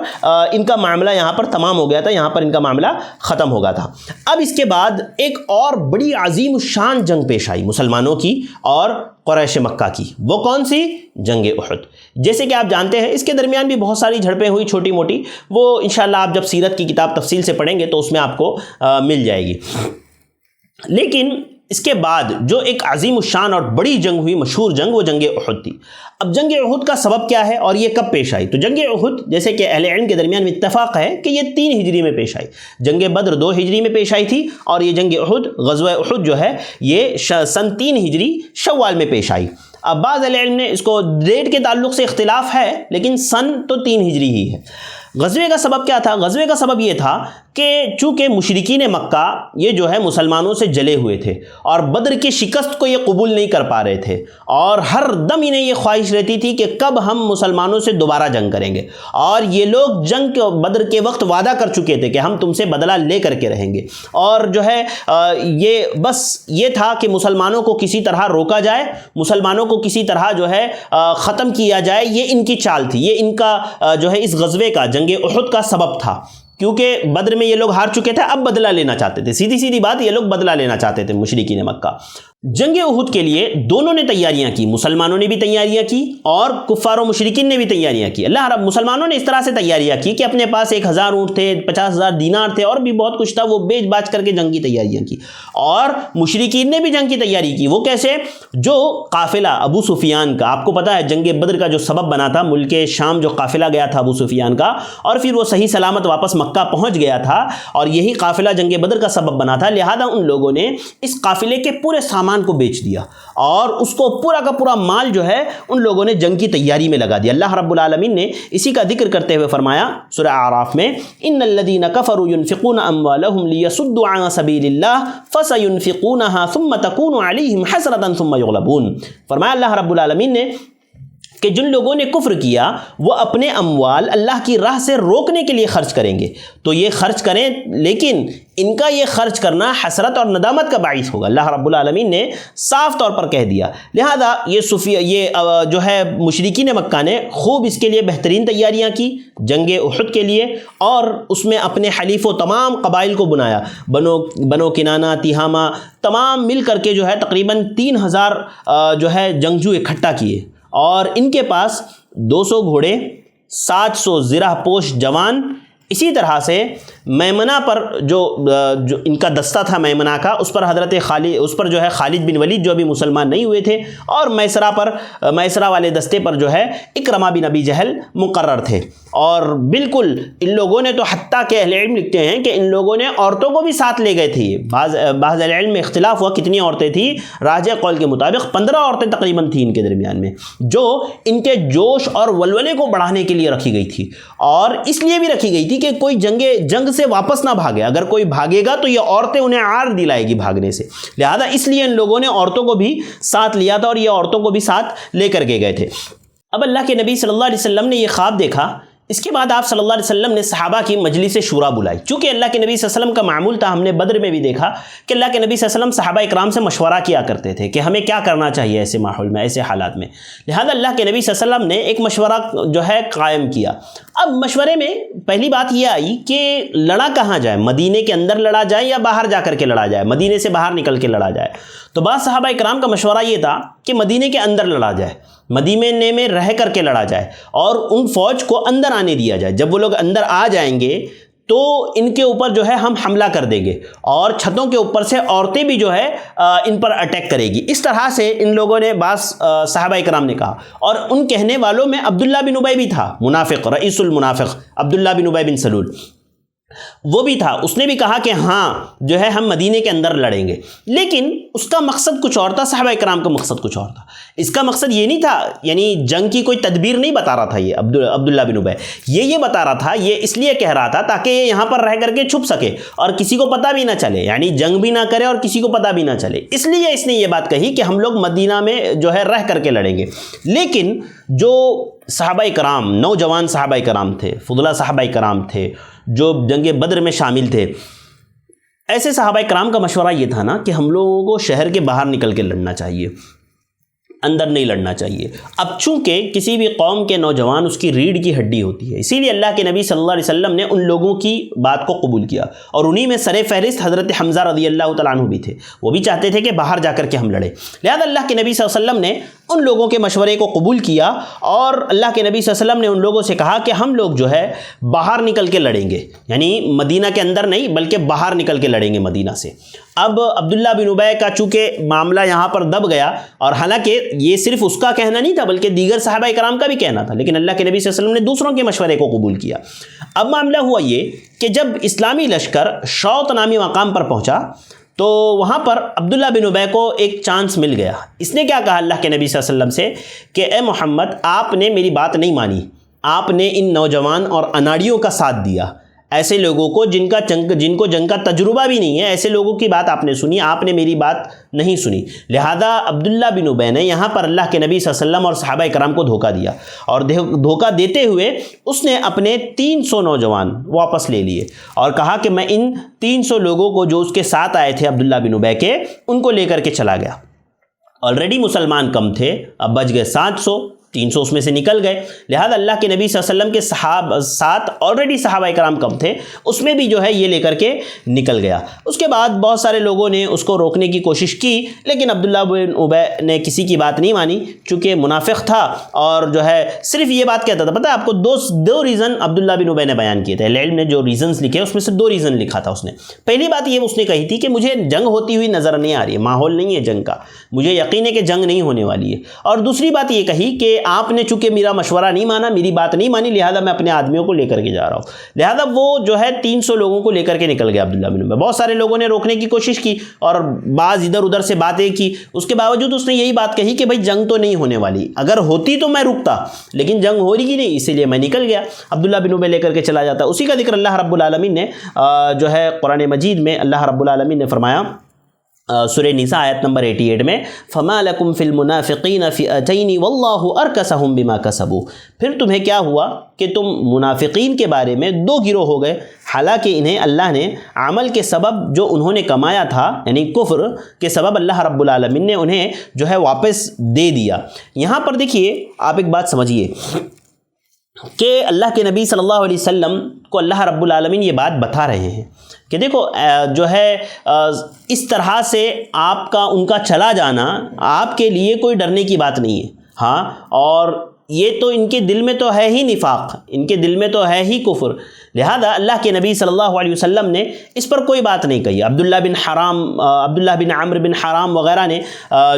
ان کا معاملہ یہاں پر تمام ہو گیا تھا، یہاں پر ان کا معاملہ ختم ہو گیا تھا۔ اب اس کے بعد ایک اور بڑی عظیم الشان جنگ پیش آئی مسلمانوں کی اور قریش مکہ کی۔ وہ کون سی؟ جنگ احد۔ جیسے کہ آپ جانتے ہیں اس کے درمیان بھی بہت ساری جھڑپیں ہوئی چھوٹی موٹی، وہ انشاءاللہ آپ جب سیرت کی کتاب تفصیل سے پڑھیں گے تو اس میں آپ کو مل جائے گی۔ لیکن اس کے بعد جو ایک عظیم الشان اور بڑی جنگ ہوئی، مشہور جنگ، وہ جنگ احد تھی۔ اب جنگ احد کا سبب کیا ہے اور یہ کب پیش آئی؟ تو جنگ احد جیسے کہ اہل علم کے درمیان میں اتفاق ہے کہ یہ 3 ہجری میں پیش آئی۔ جنگ بدر 2 ہجری میں پیش آئی تھی، اور یہ جنگ احد، غزوہ احد جو ہے یہ سن 3 ہجری شوال میں پیش آئی۔ اب بعض اہل علم نے اس کو ڈیٹ کے تعلق سے اختلاف ہے، لیکن سن تو 3 ہجری ہی ہے۔ غزوے کا سبب کیا تھا؟ غزوے کا سبب یہ تھا کہ چونکہ مشرکین مکہ یہ جو ہے مسلمانوں سے جلے ہوئے تھے اور بدر کی شکست کو یہ قبول نہیں کر پا رہے تھے، اور ہر دم انہیں یہ خواہش رہتی تھی کہ کب ہم مسلمانوں سے دوبارہ جنگ کریں گے، اور یہ لوگ جنگ بدر کے وقت وعدہ کر چکے تھے کہ ہم تم سے بدلہ لے کر کے رہیں گے، اور جو ہے یہ بس یہ تھا کہ مسلمانوں کو کسی طرح روکا جائے، مسلمانوں کو کسی طرح جو ہے ختم کیا جائے، یہ ان کی چال تھی، یہ ان کا جو ہے اس غزوے کا، جنگ احد کا سبب تھا۔ کیونکہ بدر میں یہ لوگ ہار چکے تھے، اب بدلہ لینا چاہتے تھے، سیدھی بات، یہ لوگ بدلہ لینا چاہتے تھے مشرکین مکہ۔ جنگ احد کے لیے دونوں نے تیاریاں کی، مسلمانوں نے بھی تیاریاں کی اور کفار و مشرکین نے بھی تیاریاں کی۔ اللہ رب مسلمانوں نے اس طرح سے تیاریاں کی کہ اپنے پاس 1000 اونٹ تھے، 50,000 دینار تھے، اور بھی بہت کچھ تھا، وہ بیچ باچ کر کے جنگ کی تیاریاں کی۔ اور مشرکین نے بھی جنگ کی تیاری کی۔ وہ کیسے؟ جو قافلہ ابو سفیان کا، آپ کو پتا ہے جنگ بدر کا جو سبب بنا تھا، ملک شام جو قافلہ گیا تھا ابو سفیان کا، اور پھر وہ صحیح سلامت واپس مکہ پہنچ گیا تھا، اور یہی قافلہ جنگ بدر کا سبب بنا تھا۔ لہذا ان لوگوں نے اس قافلے کے پورے سامان کو بیچ دیا، اور اس کو پورا کا پورا مال جو ہے ان لوگوں نے جنگ کی تیاری میں لگا دیا۔ اللہ رب العالمین نے اسی کا ذکر کرتے ہوئے فرمایا سورہ اعراف میں، ان الذين كفروا ينفقون اموالهم ليصدوا عن سبيل الله فسينفقونها ثم تكون عليهم حسرة ثم يغلبون۔ فرمایا اللہ رب العالمین نے کہ جن لوگوں نے کفر کیا وہ اپنے اموال اللہ کی راہ سے روکنے کے لیے خرچ کریں گے، تو یہ خرچ کریں، لیکن ان کا یہ خرچ کرنا حسرت اور ندامت کا باعث ہوگا۔ اللہ رب العالمین نے صاف طور پر کہہ دیا۔ لہذا یہ جو ہے مشرکین مکہ نے خوب اس کے لیے بہترین تیاریاں کی جنگ احد کے لیے، اور اس میں اپنے حلیف و تمام قبائل کو بنایا، بنو کنانہ، تیہامہ، تمام مل کر کے جو ہے تقریباً 3000 جو ہے جنگجو اکٹھا کیے، اور ان کے پاس 200 گھوڑے، 700 زرہ پوش جوان، اسی طرح سے میمنہ پر جو ان کا دستہ تھا میمنہ کا، اس پر جو ہے خالد بن ولید جو ابھی مسلمان نہیں ہوئے تھے، اور میسرہ والے دستے پر جو ہے اکرمہ بن ابی جہل مقرر تھے۔ اور بالکل ان لوگوں نے تو حتیٰ کہ اہل علم لکھتے ہیں کہ ان لوگوں نے عورتوں کو بھی ساتھ لے گئے تھے۔ بعض اہل علم میں اختلاف ہوا کتنی عورتیں تھیں، راجح قول کے مطابق 15 عورتیں تقریباً تھیں ان کے درمیان میں، جو ان کے جوش اور ولولے کو بڑھانے کے لیے رکھی گئی تھی، اور اس لیے بھی رکھی گئی تھی کہ کوئی جنگ سے واپس نہ بھاگے، اگر کوئی بھاگے گا تو یہ عورتیں انہیں عار دلائے گی بھاگنے سے، لہذا اس لیے ان لوگوں نے عورتوں کو بھی ساتھ لیا تھا، اور یہ عورتوں کو بھی ساتھ لے کر کے گئے تھے۔ اب اللہ کے نبی صلی اللہ علیہ وسلم نے یہ خواب دیکھا اس کے بعد آپ صلی اللہ علیہ وسلم نے صحابہ کی مجلس شورا بلائی. چونکہ اللہ کے نبی صلی اللہ علیہ وسلم کا معمول تھا، ہم نے بدر میں بھی دیکھا کہ اللہ کے نبی صلی اللہ علیہ وسلم صحابہ اکرام سے مشورہ کیا کرتے تھے کہ ہمیں کیا کرنا چاہیے ایسے ماحول میں، ایسے حالات میں. لہذا اللہ کے نبی صلی اللہ علیہ وسلم نے ایک مشورہ جو ہے قائم کیا. اب مشورے میں پہلی بات یہ آئی کہ لڑا کہاں جائے، مدینے کے اندر لڑا جائے یا باہر جا کر کے لڑا جائے، مدینے سے باہر نکل کے لڑا جائے. تو بعض صحابہ اکرام کا مشورہ یہ تھا کہ مدینے کے اندر لڑا جائے، مدینے میں رہ کر کے لڑا جائے اور ان فوج کو اندر آنے دیا جائے. جب وہ لوگ اندر آ جائیں گے تو ان کے اوپر جو ہے ہم حملہ کر دیں گے اور چھتوں کے اوپر سے عورتیں بھی جو ہے ان پر اٹیک کرے گی. اس طرح سے ان لوگوں نے بعض صحابہ اکرام نے کہا. اور ان کہنے والوں میں عبداللہ بن ابی بھی تھا، منافق، رئیس المنافق عبداللہ بن ابی بن سلول، وہ بھی تھا. اس نے بھی کہا کہ ہاں جو ہے ہم مدینے کے اندر لڑیں گے. لیکن اس کا مقصد کچھ اور تھا، صحابہ اکرام کا مقصد کچھ اور تھا. اس کا مقصد یہ نہیں تھا، یعنی جنگ کی کوئی تدبیر نہیں بتا رہا تھا یہ عبداللہ بن ابی. یہ بتا رہا تھا، یہ اس لیے کہہ رہا تھا تاکہ یہ یہاں پر رہ کر کے چھپ سکے اور کسی کو پتہ بھی نہ چلے، یعنی جنگ بھی نہ کرے اور کسی کو پتہ بھی نہ چلے. اس لیے اس نے یہ بات کہی کہ ہم لوگ مدینہ میں جو ہے رہ کر کے لڑیں گے. لیکن جو صحابہ کرام، نوجوان صحابہ کرام تھے، فضلاء صحابہ کرام تھے جو جنگ بدر میں شامل تھے، ایسے صحابہ کرام کا مشورہ یہ تھا نا کہ ہم لوگوں کو شہر کے باہر نکل کے لڑنا چاہیے، اندر نہیں لڑنا چاہیے. اب چونکہ کسی بھی قوم کے نوجوان اس کی ریڑھ کی ہڈی ہوتی ہے، اسی لیے اللہ کے نبی صلی اللہ علیہ وسلم نے ان لوگوں کی بات کو قبول کیا اور انہی میں سر فہرست حضرت حمزہ رضی اللہ تعالیٰ عنہ بھی تھے. وہ بھی چاہتے تھے کہ باہر جا کر کے ہم لڑیں. لہذا اللہ کے نبی صلی اللہ علیہ وسلم نے ان لوگوں کے مشورے کو قبول کیا اور اللہ کے نبی صلی اللہ علیہ وسلم نے ان لوگوں سے کہا کہ ہم لوگ جو ہے باہر نکل کے لڑیں گے، یعنی مدینہ کے اندر نہیں بلکہ باہر نکل کے لڑیں گے مدینہ سے. اب عبداللہ بن ابی کا چونکہ معاملہ یہاں پر دب گیا، اور حالانکہ یہ صرف اس کا کہنا نہیں تھا بلکہ دیگر صحابہ کرام کا بھی کہنا تھا، لیکن اللہ کے نبی صلی اللہ علیہ وسلم نے دوسروں کے مشورے کو قبول کیا. اب معاملہ ہوا یہ کہ جب اسلامی لشکر شوط نامی مقام پر پہنچا تو وہاں پر عبداللہ بن ابی کو ایک چانس مل گیا. اس نے کیا کہا اللہ کے نبی صلی اللہ علیہ وسلم سے کہ اے محمد، آپ نے میری بات نہیں مانی، آپ نے ان نوجوان اور اناڑیوں کا ساتھ دیا، ایسے لوگوں کو جن کو جنگ کا تجربہ بھی نہیں ہے، ایسے لوگوں کی بات آپ نے سنی، آپ نے میری بات نہیں سنی. لہذا عبداللہ بن ابی نے یہاں پر اللہ کے نبی صلی اللہ علیہ وسلم اور صحابہ کرام کو دھوکہ دیا، اور دھوکہ دیتے ہوئے اس نے اپنے 300 نوجوان واپس لے لیے اور کہا کہ میں ان 300 لوگوں کو جو اس کے ساتھ آئے تھے عبداللہ بن ابی کے، ان کو لے کر کے چلا گیا. آلریڈی مسلمان کم تھے، اب بچ گئے 700، 300 اس میں سے نکل گئے. لہذا اللہ کے نبی صلی اللہ علیہ وسلم کے ساتھ آلریڈی صحابہ کرام کم تھے، اس میں بھی جو ہے یہ لے کر کے نکل گیا. اس کے بعد بہت سارے لوگوں نے اس کو روکنے کی کوشش کی، لیکن عبداللہ بن ابی نے کسی کی بات نہیں مانی، چونکہ منافق تھا اور جو ہے صرف یہ بات کہتا تھا. پتہ ہے آپ کو دو ریزن عبداللہ بن ابی نے بیان کیے تھے. علم نے جو ریزنز لکھے اس میں سے 2 ریزن لکھا تھا اس نے. پہلی بات یہ اس نے کہی تھی کہ مجھے جنگ ہوتی ہوئی نظر نہیں آ رہی ہے، ماحول نہیں ہے جنگ کا، مجھے یقین ہے کہ جنگ نہیں ہونے والی ہے. اور دوسری بات یہ کہی کہ آپ نے چونکہ میرا مشورہ نہیں مانا، میری بات نہیں مانی، لہذا میں اپنے آدمیوں کو لے کر کے جا رہا ہوں. لہذا وہ جو ہے 300 لوگوں کو لے کر کے نکل گیا عبداللہ بن ابی. بہت سارے لوگوں نے روکنے کی کوشش کی اور بعض ادھر ادھر سے باتیں کی، اس کے باوجود اس نے یہی بات کہی کہ بھائی جنگ تو نہیں ہونے والی، اگر ہوتی تو میں رکتا، لیکن جنگ ہو رہی نہیں، اسی لیے میں نکل گیا. عبداللہ بن ابی لے کر کے چلا جاتا. اسی کا ذکر اللہ رب العالمین نے جو ہے قرآن مجید میں اللہ رب العالمین نے فرمایا سورہ نساء آیت نمبر 88 میں، فَمَا لَكُمْ فِي الْمُنَافِقِينَ فِئَتَيْنِ وَاللَّهُ أَرْكَسَهُمْ بِمَا كَسَبُوا. پھر تمہیں کیا ہوا کہ تم منافقین کے بارے میں 2 گروہ ہو گئے، حالانکہ انہیں اللہ نے عمل کے سبب جو انہوں نے کمایا تھا، یعنی کفر کے سبب اللہ رب العالمین نے انہیں جو ہے واپس دے دیا. یہاں پر دیکھیے آپ ایک بات سمجھیے کہ اللہ کے نبی صلی اللہ علیہ وسلم کو اللہ رب العالمین یہ بات بتا رہے ہیں کہ دیکھو جو ہے اس طرح سے آپ کا ان کا چلا جانا آپ کے لیے کوئی ڈرنے کی بات نہیں ہے. ہاں، اور یہ تو ان کے دل میں تو ہے ہی نفاق، ان کے دل میں تو ہے ہی کفر. لہذا اللہ کے نبی صلی اللہ علیہ وسلم نے اس پر کوئی بات نہیں کہی. عبداللہ بن عمرو بن حرام وغیرہ نے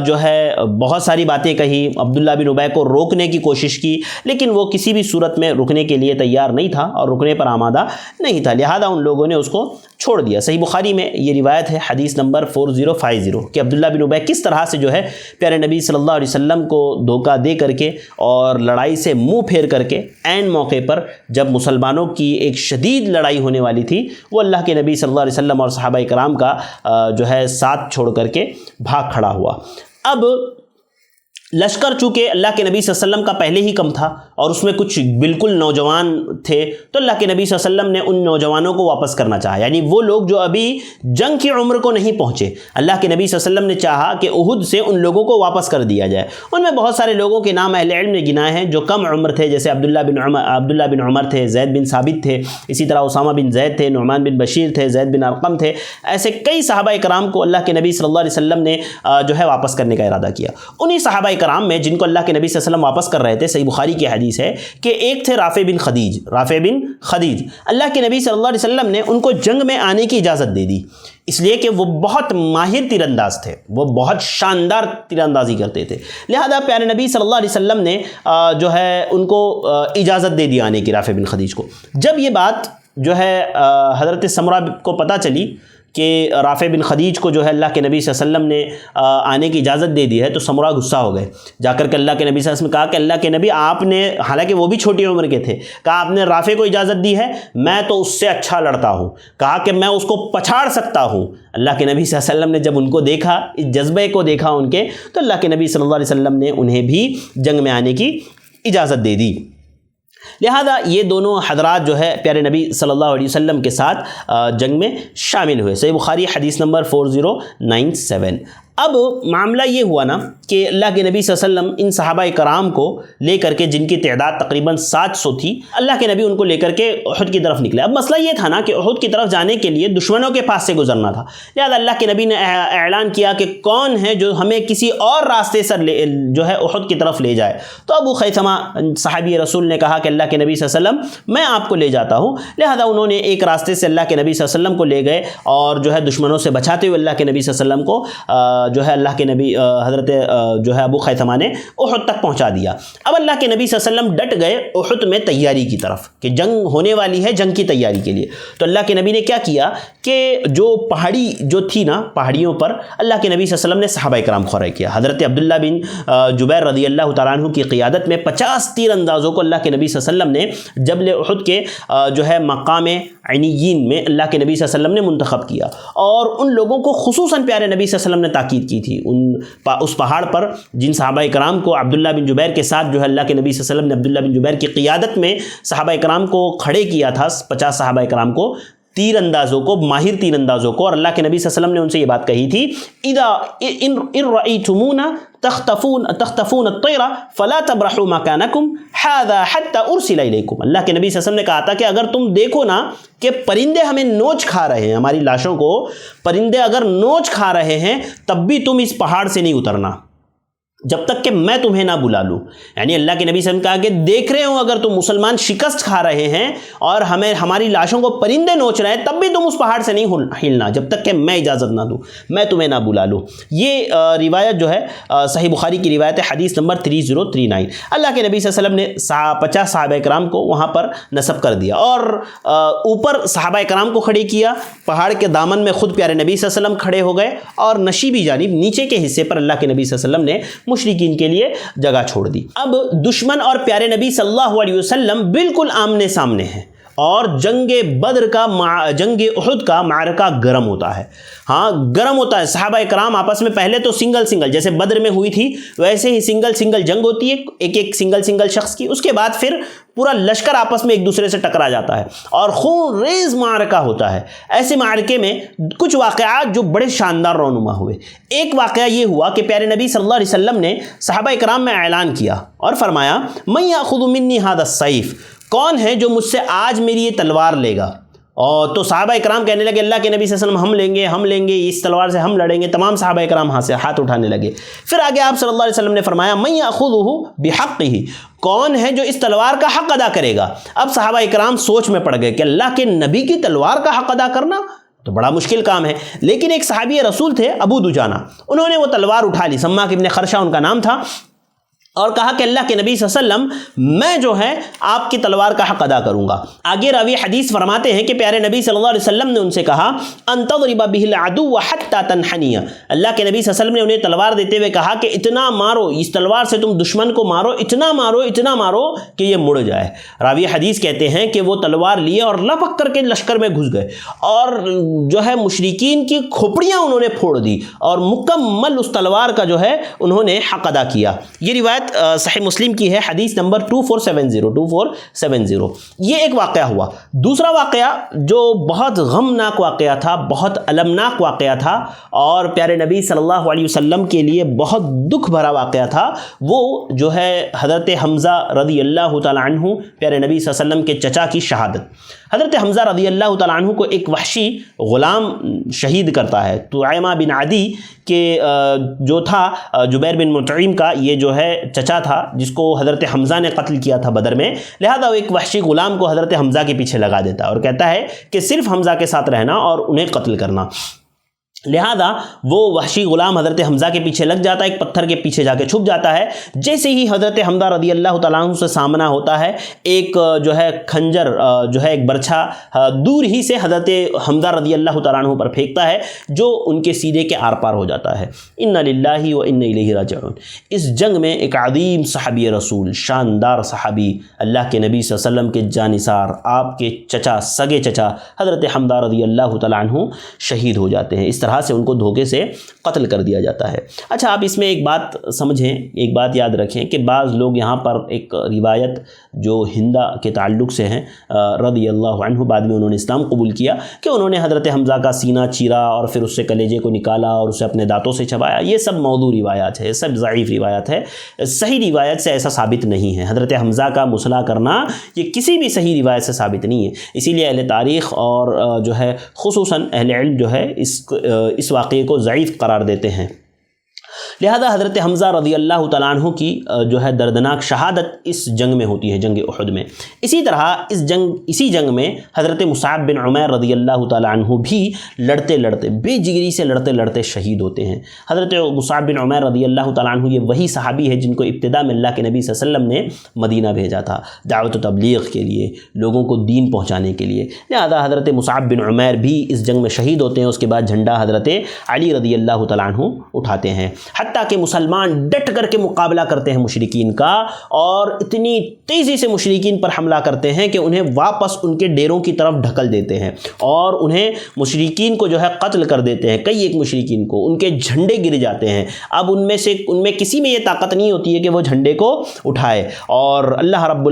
جو ہے بہت ساری باتیں کہی، عبداللہ بن ابی کو روکنے کی کوشش کی، لیکن وہ کسی بھی صورت میں رکنے کے لیے تیار نہیں تھا اور رکنے پر آمادہ نہیں تھا. لہذا ان لوگوں نے اس کو چھوڑ دیا. صحیح بخاری میں یہ روایت ہے، حدیث نمبر 4050، کہ عبداللہ بن ابی کس طرح سے جو ہے پیارے نبی صلی اللہ علیہ وسلم کو دھوکہ دے کر کے اور لڑائی سے منہ پھیر کر کے عین موقع پر جب مسلمانوں کی ایک شدید لڑائی ہونے والی تھی، وہ اللہ کے نبی صلی اللہ علیہ وسلم اور صحابہ کرام کا جو ہے ساتھ چھوڑ کر کے بھاگ کھڑا ہوا. اب لشکر چونکہ اللہ کے نبی صلی اللہ علیہ وسلم کا پہلے ہی کم تھا اور اس میں کچھ بالکل نوجوان تھے، تو اللہ کے نبی صلی اللہ علیہ وسلم نے ان نوجوانوں کو واپس کرنا چاہا، یعنی وہ لوگ جو ابھی جنگ کی عمر کو نہیں پہنچے، اللہ کے نبی صلی اللہ علیہ وسلم نے چاہا کہ احد سے ان لوگوں کو واپس کر دیا جائے۔ ان میں بہت سارے لوگوں کے نام اہل علم نے گنائے ہیں جو کم عمر تھے، جیسے عبداللہ بن عمر تھے، زید بن ثابت تھے، اسی طرح اسامہ بن زید تھے، نعمان بن بشیر تھے، زید بن ارقم تھے۔ ایسے کئی صحابہ کرام کو اللہ کے نبی صلی اللہ علیہ وسلم نے جو ہے واپس کرنے کا ارادہ کیا۔ انہی صحابہ کرام میں جن کو اللہ کے نبی صلی اللہ علیہ وسلم واپس کر رہے تھے، صحیح بخاری کی حدیث ہے کہ ایک تھے رافع بن خدیج۔ اللہ کے نبی صلی اللہ علیہ وسلم نے ان کو جنگ میں آنے کی اجازت دے دی، اس لیے کہ وہ بہت ماہر تیر انداز تھے، وہ بہت شاندار تیر اندازی کرتے تھے، لہذا پیارے نبی صلی اللہ علیہ وسلم نے جو ہے ان کو اجازت دے دی آنے کی، رافع بن خدیج کو۔ جب یہ بات جو ہے حضرت سمرہ کو پتہ چلی کہ رافع بن خدیج کو جو ہے اللہ کے نبی صلی اللہ علیہ وسلم نے آنے کی اجازت دے دی ہے، تو سمرہ غصہ ہو گئے، جا کر کے اللہ کے نبی صلی اللہ علیہ وسلم نے کہا کہ اللہ کے نبی آپ نے، حالانکہ وہ بھی چھوٹی عمر کے تھے، کہا آپ نے رافع کو اجازت دی ہے، میں تو اس سے اچھا لڑتا ہوں، کہا کہ میں اس کو پچھاڑ سکتا ہوں۔ اللہ کے نبی صلی اللہ علیہ وسلم نے جب ان کو دیکھا، اس جذبے کو دیکھا ان کے، تو اللہ کے نبی صلی اللہ علیہ وسلم نے انہیں بھی جنگ میں آنے کی اجازت دے دی۔ لہذا یہ دونوں حضرات جو ہے پیارے نبی صلی اللہ علیہ وسلم کے ساتھ جنگ میں شامل ہوئے۔ صحیح بخاری حدیث نمبر 4097۔ اب معاملہ یہ ہوا نا کہ اللہ کے نبی صلی اللہ علیہ وسلم ان صحابہ کرام کو لے کر کے، جن کی تعداد تقریباً 700 تھی، اللہ کے نبی ان کو لے کر کے احد کی طرف نکلے۔ اب مسئلہ یہ تھا نا کہ احد کی طرف جانے کے لیے دشمنوں کے پاس سے گزرنا تھا، لہذا اللہ کے نبی نے اعلان کیا کہ کون ہے جو ہمیں کسی اور راستے سے جو ہے احد کی طرف لے جائے۔ تو ابو خیثمہ صحابی رسول نے کہا کہ اللہ کے نبی صلی اللہ علیہ وسلم میں آپ کو لے جاتا ہوں، لہذا انہوں نے ایک راستے سے اللہ کے نبی صلی اللہ علیہ وسلم کو لے گئے اور جو ہے دشمنوں سے بچاتے ہوئے اللہ کے نبی صلی اللہ علیہ وسلم کو جو ہے اللہ کے نبی حضرت جو ہے ابو خیثمہ نے احد تک پہنچا دیا۔ اب اللہ کے نبی صلی اللہ علیہ وسلم ڈٹ گئے احد میں تیاری کی طرف کہ جنگ ہونے والی ہے، جنگ کی تیاری کے لیے۔ تو اللہ کے نبی نے کیا کیا کہ جو پہاڑی جو تھی نا، پہاڑیوں پر اللہ کے نبی صلی اللہ علیہ وسلم نے صحابہ کرام کھڑے کیا۔ حضرت عبداللہ بن جبیر رضی اللہ تعالیٰ عنہ کی قیادت میں 50 تیر اندازوں کو اللہ کے نبی صلی اللہ علیہ وسلم نے جبل احد کے جو ہے مقام عنیین میں اللہ کے نبی صلی اللہ علیہ وسلم نے منتخب کیا، اور ان لوگوں کو خصوصاً پیارے نبی صلی اللہ علیہ وسلم نے تاکید کی تھی اس پہاڑ پر جن صحابہ کرام کو عبداللہ بن جبیر کے ساتھ جو ہے اللہ کے نبی صلی اللہ علیہ وسلم نے عبداللہ بن جبیر کی قیادت میں صحابہ کرام کو کھڑے کیا تھا، 50 صحابہ کرام کو، تیر اندازوں کو، ماہر تیر اندازوں کو، اور اللہ کے نبی صلی اللہ علیہ وسلم نے ان سے یہ بات کہی تھی، اذا ان رأيتمونا تختفون الطير فلا تبرحوا مكانكم هذا حتى ارسل اليكم۔ اللہ کے نبی صلی اللہ علیہ وسلم نے کہا تھا کہ اگر تم دیکھو نا کہ پرندے ہمیں نوچ کھا رہے ہیں، ہماری لاشوں کو پرندے اگر نوچ کھا رہے ہیں، تب بھی تم اس پہاڑ سے نہیں اترنا جب تک کہ میں تمہیں نہ بلا لوں۔ یعنی اللہ کے نبی صلی اللہ علیہ وسلم نے کہا کہ دیکھ رہے ہوں اگر تم مسلمان شکست کھا رہے ہیں اور ہماری لاشوں کو پرندے نوچ رہے ہیں، تب بھی تم اس پہاڑ سے نہیں ہلنا جب تک کہ میں اجازت نہ دوں، میں تمہیں نہ بلا لوں۔ یہ روایت جو ہے صحیح بخاری کی روایت ہے، حدیث نمبر 3039۔ اللہ کے نبی صلی اللہ علیہ وسلم نے 50 صحابہ کرام کو وہاں پر نصب کر دیا اور اوپر صحابہ کرام کو کھڑے کیا، پہاڑ کے دامن میں خود پیارے نبی صلی اللہ علیہ وسلم کھڑے ہو گئے، اور نشیبی جانب نیچے کے حصے پر اللہ کے نبی صلی اللہ علیہ وسلم نے مشرکین کے لیے جگہ چھوڑ دی۔ اب دشمن اور پیارے نبی صلی اللہ علیہ وسلم بالکل آمنے سامنے ہیں، اور جنگ احد کا معرکہ گرم ہوتا ہے، ہاں گرم ہوتا ہے۔ صحابہ کرام آپس میں پہلے تو سنگل جیسے بدر میں ہوئی تھی ویسے ہی سنگل جنگ ہوتی ہے، ایک سنگل شخص کی، اس کے بعد پھر پورا لشکر آپس میں ایک دوسرے سے ٹکرا جاتا ہے اور خون ریز معرکہ ہوتا ہے۔ ایسے معرکے میں کچھ واقعات جو بڑے شاندار رونما ہوئے۔ ایک واقعہ یہ ہوا کہ پیارے نبی صلی اللہ علیہ وسلم نے صحابہ کرام میں اعلان کیا اور فرمایا، من یأخذ منی ھذا السیف، کون ہے جو مجھ سے آج میری یہ تلوار لے گا؟ اور تو صحابہ کرام کہنے لگے اللہ کے نبی صلی اللہ علیہ وسلم ہم لیں گے اس تلوار سے ہم لڑیں گے۔ تمام صحابہ کرام ہاتھ اٹھانے لگے۔ پھر آگے آپ صلی اللہ علیہ وسلم نے فرمایا، من یأخذہ بحقہ، کون ہے جو اس تلوار کا حق ادا کرے گا؟ اب صحابہ کرام سوچ میں پڑ گئے کہ اللہ کے نبی کی تلوار کا حق ادا کرنا تو بڑا مشکل کام ہے، لیکن ایک صحابی رسول تھے ابو دجانہ، انہوں نے وہ تلوار اٹھا لی، سماک ابن خرشہ ان کا نام تھا، اور کہا کہ اللہ کے نبی صلی اللہ علیہ وسلم میں جو ہے آپ کی تلوار کا حق ادا کروں گا۔ آگے راوی حدیث فرماتے ہیں کہ پیارے نبی صلی اللہ علیہ وسلم نے ان سے کہا ان تضرب به العدو حتى تنحنی، اللہ کے نبی صلی اللہ علیہ وسلم نے انہیں تلوار دیتے ہوئے کہا کہ اتنا مارو، اس تلوار سے تم دشمن کو مارو، اتنا مارو کہ یہ مڑ جائے۔ راوی حدیث کہتے ہیں کہ وہ تلوار لیے اور لپک کر کے لشکر میں گھس گئے اور جو ہے مشرکین کی کھوپڑیاں انہوں نے پھوڑ دی اور مکمل اس تلوار کا جو ہے انہوں نے حق ادا کیا۔ یہ روایت صحیح مسلم کی ہے، حدیث نمبر 2470۔ یہ ایک واقعہ ہوا۔ دوسرا واقعہ جو بہت غمناک واقعہ تھا، بہت المناک واقعہ تھا اور پیارے نبی صلی اللہ علیہ وسلم کے لیے بہت دکھ بھرا واقعہ تھا، وہ جو ہے حضرت حمزہ رضی اللہ تعالی عنہ، پیارے نبی صلی اللہ علیہ وسلم کے چچا کی شہادت۔ حضرت حمزہ رضی اللہ تعالی عنہ کو ایک وحشی غلام شہید کرتا ہے۔ طعیمہ بن عدی کہ جو تھا جبیر بن مطعم کا یہ جو ہے چچا تھا جس کو حضرت حمزہ نے قتل کیا تھا بدر میں، لہذا وہ ایک وحشی غلام کو حضرت حمزہ کے پیچھے لگا دیتا ہے اور کہتا ہے کہ صرف حمزہ کے ساتھ رہنا اور انہیں قتل کرنا۔ لہذا وہ وحشی غلام حضرت حمزہ کے پیچھے لگ جاتا ہے، ایک پتھر کے پیچھے جا کے چھپ جاتا ہے۔ جیسے ہی حضرت حمزہ رضی اللہ تعالیٰ عنہ سے سامنا ہوتا ہے، ایک جو ہے کھنجر جو ہے ایک برچھا دور ہی سے حضرت حمزہ رضی اللہ تعالیٰ عنہ پر پھینکتا ہے جو ان کے سینے کے آر پار ہو جاتا ہے۔ انا للہ و انا الیہ راجعون۔ اس جنگ میں ایک عظیم صحابی رسول، شاندار صحابی، اللہ کے نبی صلی اللہ علیہ وسلم کے جانثار، آپ کے چچا، سگے چچا حضرت حمزہ رضی اللہ تعالیٰ عنہ شہید ہو جاتے ہیں۔ اس طرح سے ان کو دھوکے سے قتل کر دیا جاتا ہے۔ اچھا، آپ اس میں ایک بات سمجھیں، ایک بات یاد رکھیں کہ بعض لوگ یہاں پر ایک روایت جو ہندا کے تعلق سے ہیں رضی اللہ عنہ، بعد میں انہوں نے اسلام قبول کیا، کہ انہوں نے حضرت حمزہ کا سینہ چیرا اور پھر اس سے کلیجے کو نکالا اور اسے اپنے دانتوں سے چبایا، یہ سب موضوع روایات ہے، یہ سب ضعیف روایت ہے۔ صحیح روایت سے ایسا ثابت نہیں ہے۔ حضرت حمزہ کا مصلح کرنا یہ کسی بھی صحیح روایت سے ثابت نہیں ہے۔ اسی لیے اہل تاریخ اور جو ہے خصوصاً اہل علم جو ہے اس واقعے کو ضعیف قرار دیتے ہیں۔ لہذا حضرت حمزہ رضی اللہ تعالیٰ عنہ کی جو ہے دردناک شہادت اس جنگ میں ہوتی ہے، جنگ احد میں۔ اسی طرح اسی جنگ میں حضرت مصعب بن عمیر رضی اللہ تعالیٰ عنہ بھی لڑتے بے جگری سے لڑتے شہید ہوتے ہیں۔ حضرت مصعب بن عمیر رضی اللہ تعالیٰ عنہ یہ وہی صحابی ہے جن کو ابتدا میں اللہ کے نبی صلی اللہ علیہ وسلم نے مدینہ بھیجا تھا دعوت و تبلیغ کے لیے، لوگوں کو دین پہنچانے کے لیے۔ لہذا حضرت مصعب بن عمیر بھی اس جنگ میں شہید ہوتے ہیں۔ اس کے بعد جھنڈا حضرت علی رضی اللہ تعالیٰ عنہ اٹھاتے ہیں، حتیٰ کہ مسلمان ڈٹ کر کے مقابلہ کرتے ہیں مشرکین کا، اور اتنی تیزی سے مشرکین پر حملہ کرتے ہیں کہ انہیں واپس ان کے ڈیروں کی طرف ڈھکل دیتے ہیں اور انہیں مشرکین کو جو ہے قتل کر دیتے ہیں، کئی ایک مشرکین کو، ان کے جھنڈے گر جاتے ہیں۔ اب ان میں کسی میں یہ طاقت نہیں ہوتی ہے کہ وہ جھنڈے کو اٹھائے، اور اللہ رب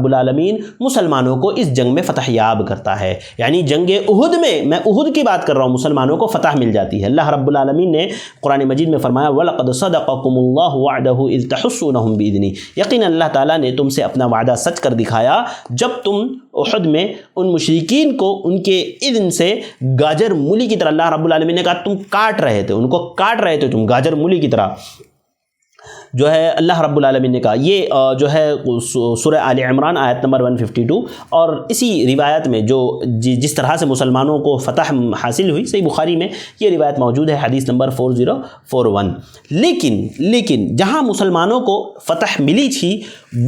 العالمین مسلمانوں کو اس جنگ میں فتح یاب کرتا ہے۔ یعنی جنگ احد میں احد کی بات کر رہا ہوں، مسلمانوں کو فتح مل جاتی ہے۔ اللہ رب العالمین نے قرآن مجید میں فرمایا وَلَقَدْ صَدَقَكُمُ اللَّهُ وَعْدَهُ إِذْ تَحُسُّونَهُمْ بِإِذْنِهِ، یقینا اللہ تعالیٰ نے تم سے اپنا وعدہ سچ کر دکھایا جب تم احد میں ان مشرکین کو ان کے اذن سے گاجر مولی کی طرح، اللہ رب العالمین نے کہا تم کاٹ رہے تھے، ان کو کاٹ رہے تھے تم گاجر مولی کی طرح، جو ہے اللہ رب العالمین نے کہا۔ یہ جو ہے سورہ آل عمران آیت نمبر 152، اور اسی روایت میں جو جس طرح سے مسلمانوں کو فتح حاصل ہوئی، صحیح بخاری میں یہ روایت موجود ہے، حدیث نمبر 4041۔ لیکن جہاں مسلمانوں کو فتح ملی تھی،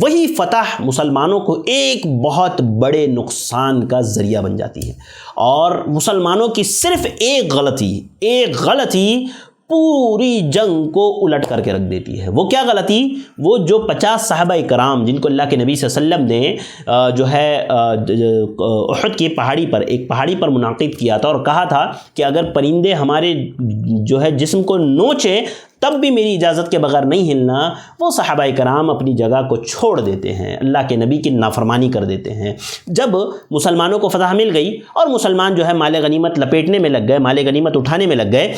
وہی فتح مسلمانوں کو ایک بہت بڑے نقصان کا ذریعہ بن جاتی ہے، اور مسلمانوں کی صرف ایک غلطی پوری جنگ کو الٹ کر کے رکھ دیتی ہے۔ وہ کیا غلطی؟ وہ جو 50 صحابہ کرام جن کو اللہ کے نبی صلی اللہ علیہ وسلم نے جو ہے احد کی ایک پہاڑی پر منعقد کیا تھا اور کہا تھا کہ اگر پرندے ہمارے جو ہے جسم کو نوچیں تب بھی میری اجازت کے بغیر نہیں ہلنا، وہ صحابہ کرام اپنی جگہ کو چھوڑ دیتے ہیں، اللہ کے نبی کی نافرمانی کر دیتے ہیں۔ جب مسلمانوں کو فتح مل گئی اور مسلمان جو ہے مال غنیمت لپیٹنے میں لگ گئے، مال غنیمت اٹھانے میں لگ گئے،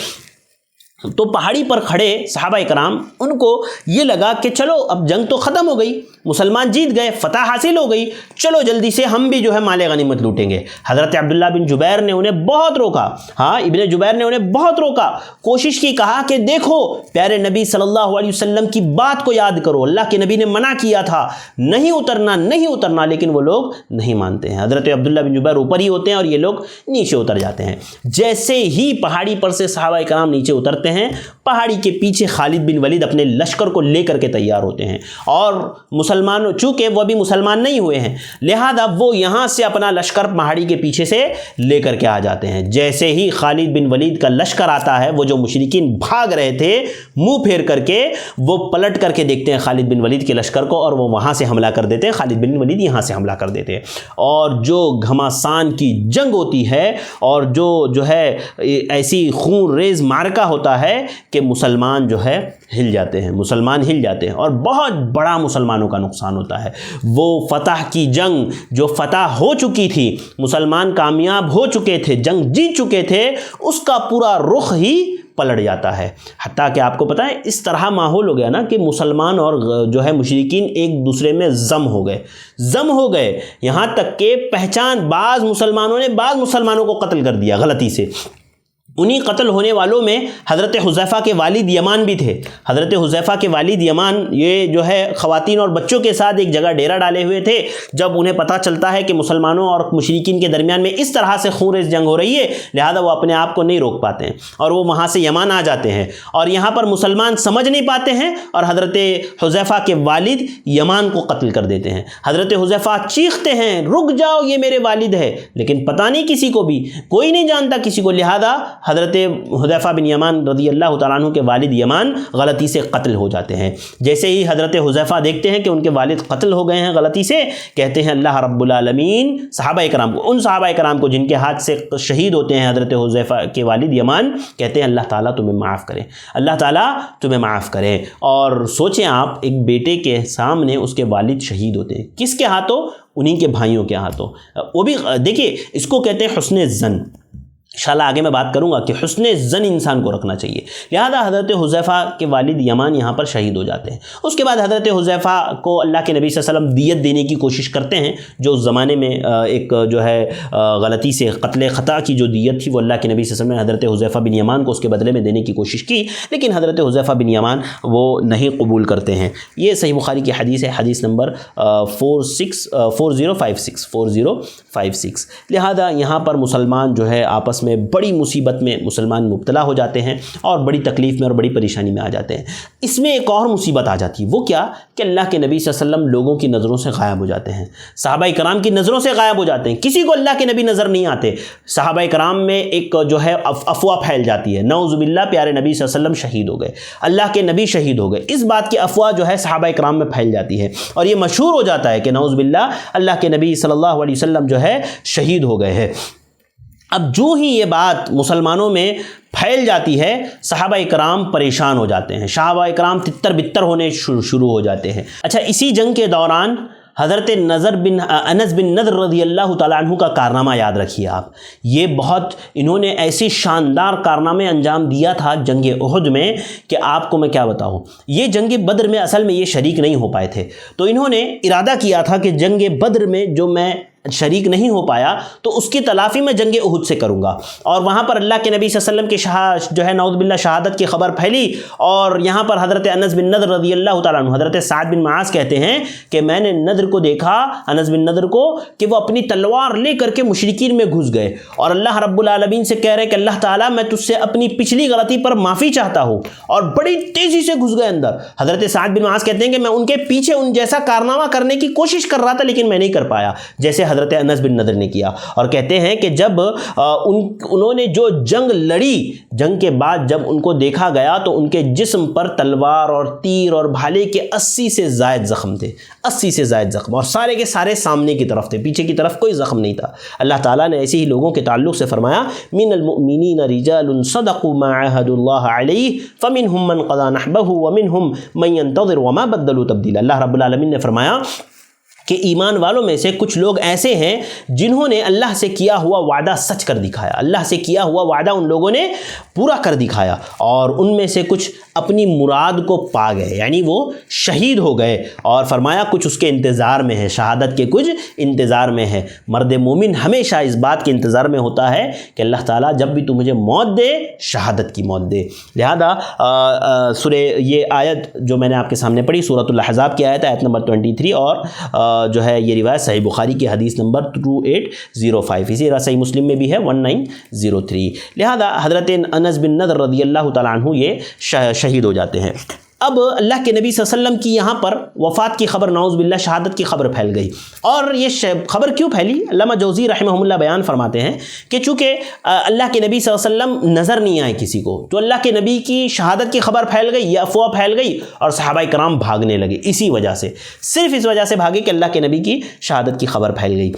تو پہاڑی پر کھڑے صحابہ کرام ان کو یہ لگا کہ چلو اب جنگ تو ختم ہو گئی، مسلمان جیت گئے، فتح حاصل ہو گئی، چلو جلدی سے ہم بھی جو ہے مال غنیمت لوٹیں گے۔ حضرت عبداللہ بن جبیر نے انہیں بہت روکا، ابن جبیر نے انہیں بہت روکا، کوشش کی، کہا کہ دیکھو پیارے نبی صلی اللہ علیہ وسلم کی بات کو یاد کرو، اللہ کے نبی نے منع کیا تھا نہیں اترنا، لیکن وہ لوگ نہیں مانتے ہیں۔ حضرت عبداللہ بن جبیر اوپر ہی ہوتے ہیں اور یہ لوگ نیچے اتر جاتے ہیں۔ جیسے ہی پہاڑی پر سے صحابہ کرام نیچے اترتے ہیں، پہاڑی کے پیچھے خالد بن ولید اپنے لشکر کو لے کر کے تیار ہوتے ہیں، اور مسلمان چونکہ وہ ابھی مسلمان نہیں ہوئے ہیں لہذا وہ یہاں سے اپنا لشکر پہاڑی کے پیچھے سے لے کر کے آ جاتے ہیں۔ جیسے ہی خالد بن ولید کا لشکر آتا ہے، وہ جو مشرکین بھاگ رہے تھے منہ پھیر کر کے، وہ پلٹ کر کے دیکھتے ہیں خالد بن ولید کے لشکر کو، اور وہ وہاں سے حملہ کر دیتے ہیں، خالد بن ولید یہاں سے حملہ کر دیتے ہیں، اور جو گھماسان کی جنگ ہوتی ہے اور جو ہے ایسی خون ریز معرکہ ہوتا ہے کہ مسلمان جو ہے ہل جاتے ہیں اور بہت بڑا مسلمانوں کا نقصان ہوتا ہے۔ وہ فتح کی جنگ جو فتح ہو چکی تھی، مسلمان کامیاب ہو چکے تھے، جنگ جیت چکے تھے، اس کا پورا رخ ہی پلٹ جاتا ہے۔ حتیٰ کہ آپ کو پتہ ہے اس طرح ماحول ہو گیا نا کہ مسلمان اور جو ہے مشرکین ایک دوسرے میں ضم ہو گئے، یہاں تک کہ بعض مسلمانوں کو قتل کر دیا غلطی سے۔ انہی قتل ہونے والوں میں حضرت حذیفہ کے والد یمان بھی تھے۔ حضرت حذیفہ کے والد یمان یہ جو ہے خواتین اور بچوں کے ساتھ ایک جگہ ڈیرا ڈالے ہوئے تھے۔ جب انہیں پتہ چلتا ہے کہ مسلمانوں اور مشرکین کے درمیان میں اس طرح سے خون ریز جنگ ہو رہی ہے، لہذا وہ اپنے آپ کو نہیں روک پاتے ہیں اور وہ وہاں سے یمان آ جاتے ہیں، اور یہاں پر مسلمان سمجھ نہیں پاتے ہیں اور حضرت حذیفہ کے والد یمان کو قتل کر دیتے ہیں۔ حضرت حذیفہ چیختے ہیں رک جاؤ یہ میرے والد ہے، لیکن پتہ نہیں کسی کو بھی، کوئی نہیں جانتا کسی کو، لہذا حضرت حذیفہ بن یمان رضی اللہ تعالیٰ عنہ کے والد یمان غلطی سے قتل ہو جاتے ہیں۔ جیسے ہی حضرت حذیفہ دیکھتے ہیں کہ ان کے والد قتل ہو گئے ہیں غلطی سے، کہتے ہیں اللہ رب العالمین صحابہ کرام کو جن کے ہاتھ سے شہید ہوتے ہیں حضرت حذیفہ کے والد یمان، کہتے ہیں اللہ تعالیٰ تمہیں معاف کرے۔ اور سوچیں آپ، ایک بیٹے کے سامنے اس کے والد شہید ہوتے ہیں، کس کے ہاتھوں؟ انہی کے بھائیوں کے ہاتھوں۔ وہ بھی دیکھیے، اس کو کہتے ہیں حسن ظن۔ انشاءاللہ آگے میں بات کروں گا کہ حسن ظن انسان کو رکھنا چاہیے۔ لہذا حضرت حذیفہ کے والد یمان یہاں پر شہید ہو جاتے ہیں۔ اس کے بعد حضرت حذیفہ کو اللہ کے نبی صلی اللہ علیہ وسلم دیت دینے کی کوشش کرتے ہیں، جو اس زمانے میں ایک جو ہے غلطی سے قتل خطا کی جو دیت تھی وہ اللہ کے نبی صلی اللہ علیہ وسلم نے حضرت حذیفہ بن یمان کو اس کے بدلے میں دینے کی کوشش کی، لیکن حضرت حذیفہ بن یمان وہ نہیں قبول کرتے ہیں۔ یہ صحیح بخاری کی حدیث ہے، حدیث نمبر 4056۔ لہذا یہاں پر مسلمان جو ہے آپس میں بڑی مصیبت میں مسلمان مبتلا ہو جاتے ہیں اور بڑی تکلیف میں اور بڑی پریشانی میں آ جاتے ہیں۔ اس میں ایک اور مصیبت آ جاتی ہے، وہ کیا کہ اللہ کے نبی صلی اللہ علیہ وسلم لوگوں کی نظروں سے غائب ہو جاتے ہیں، صحابہ کرام کی نظروں سے غائب ہو جاتے ہیں، کسی کو اللہ کے نبی نظر نہیں آتے۔ صحابہ کرام میں ایک جو ہے افواہ پھیل جاتی ہے، نعوذ باللہ پیارے نبی صلی اللہ علیہ وسلم شہید ہو گئے، اللہ کے نبی شہید ہو گئے، اس بات کی افواہ جو ہے صحابہ کرام میں پھیل جاتی ہے اور یہ مشہور ہو جاتا ہے کہ نعوذ باللہ اللہ کے نبی صلی اللہ علیہ وسلم جو ہے شہید ہو گئے ہیں۔ اب جو ہی یہ بات مسلمانوں میں پھیل جاتی ہے، صحابہ کرام پریشان ہو جاتے ہیں، صحابہ کرام تتر بتر ہونے شروع ہو جاتے ہیں۔ اچھا، اسی جنگ کے دوران حضرت انس بن نضر رضی اللہ تعالیٰ عنہ کا کارنامہ یاد رکھیے آپ، یہ بہت انہوں نے ایسی شاندار کارنامے انجام دیا تھا جنگ احد میں کہ آپ کو میں کیا بتاؤں۔ یہ جنگ بدر میں اصل میں یہ شریک نہیں ہو پائے تھے، تو انہوں نے ارادہ کیا تھا کہ جنگ بدر میں جو میں شریک نہیں ہو پایا تو اس کی تلافی میں جنگ احد سے کروں گا، اور وہاں پر اللہ کے نبی صلی اللہ علیہ وسلم کی جو ہے نعوذ باللہ شہادت کی خبر پھیلی، اور یہاں پر حضرت انس بن نضر رضی اللہ تعالیٰ عنہ، حضرت سعد بن معاذ کہتے ہیں کہ میں نے نضر کو دیکھا، انس بن نضر کو، کہ وہ اپنی تلوار لے کر کے مشرکین میں گھس گئے اور اللہ رب العالمین سے کہہ رہے کہ اللہ تعالیٰ میں تجھ سے اپنی پچھلی غلطی پر معافی چاہتا ہوں، اور بڑی تیزی سے گھس گئے اندر۔ حضرت سعد بن معاذ کہتے ہیں کہ میں ان کے پیچھے ان جیسا کارنامہ کرنے کی کوشش کر رہا تھا لیکن میں نہیں کر پایا جیسے حضرت انس بن نضر نے کیا، اور کہتے ہیں کہ جب انہوں نے جو جنگ لڑی، جنگ کے بعد جب ان کو دیکھا گیا تو ان کے جسم پر تلوار اور تیر اور بھالے کے 80 سے زائد زخم تھے، 80 سے زائد زخم، اور سارے کے سارے سامنے کی طرف تھے، پیچھے کی طرف کوئی زخم نہیں تھا۔ اللہ تعالیٰ نے ایسے ہی لوگوں کے تعلق سے فرمایا من المؤمنین رجال صدقوا ما عاهدوا اللہ علیہ فمنهم من قضى نحبه ومنهم من ينتظر وما بدلوا تبدیلا۔ اللہ رب العالمین نے فرمایا کہ ایمان والوں میں سے کچھ لوگ ایسے ہیں جنہوں نے اللہ سے کیا ہوا وعدہ سچ کر دکھایا، اللہ سے کیا ہوا وعدہ ان لوگوں نے پورا کر دکھایا، اور ان میں سے کچھ اپنی مراد کو پا گئے، یعنی وہ شہید ہو گئے، اور فرمایا کچھ اس کے انتظار میں ہے، شہادت کے کچھ انتظار میں ہے۔ مرد مومن ہمیشہ اس بات کے انتظار میں ہوتا ہے کہ اللہ تعالیٰ جب بھی تو مجھے موت دے، شہادت کی موت دے۔ لہذا سورہ، یہ آیت جو میں نے آپ کے سامنے پڑھی سورۃ الاحزاب کی آیت ہے، آیت نمبر 23، اور جو ہے یہ روایت صحیح بخاری کی حدیث نمبر 2805، اسی طرح صحیح مسلم میں بھی ہے 1903۔ لہذا حضرت انس بن نضر رضی اللہ تعالیٰ عنہ یہ شہید ہو جاتے ہیں۔ اب اللہ کے نبی صلی اللہ علیہ وسلم کی یہاں پر وفات کی خبر، نعوذ باللہ شہادت کی خبر پھیل گئی، اور یہ خبر کیوں پھیلی؟ علامہ جوزی رحمہ اللہ بیان فرماتے ہیں کہ چونکہ اللہ کے نبی صلی اللہ علیہ وسلم نظر نہیں آئے کسی کو، تو اللہ کے نبی کی شہادت کی خبر پھیل گئی، یہ افواہ پھیل گئی، اور صحابہ کرام بھاگنے لگے، اسی وجہ سے، صرف اس وجہ سے بھاگے کہ اللہ کے نبی کی شہادت کی خبر پھیل گئی۔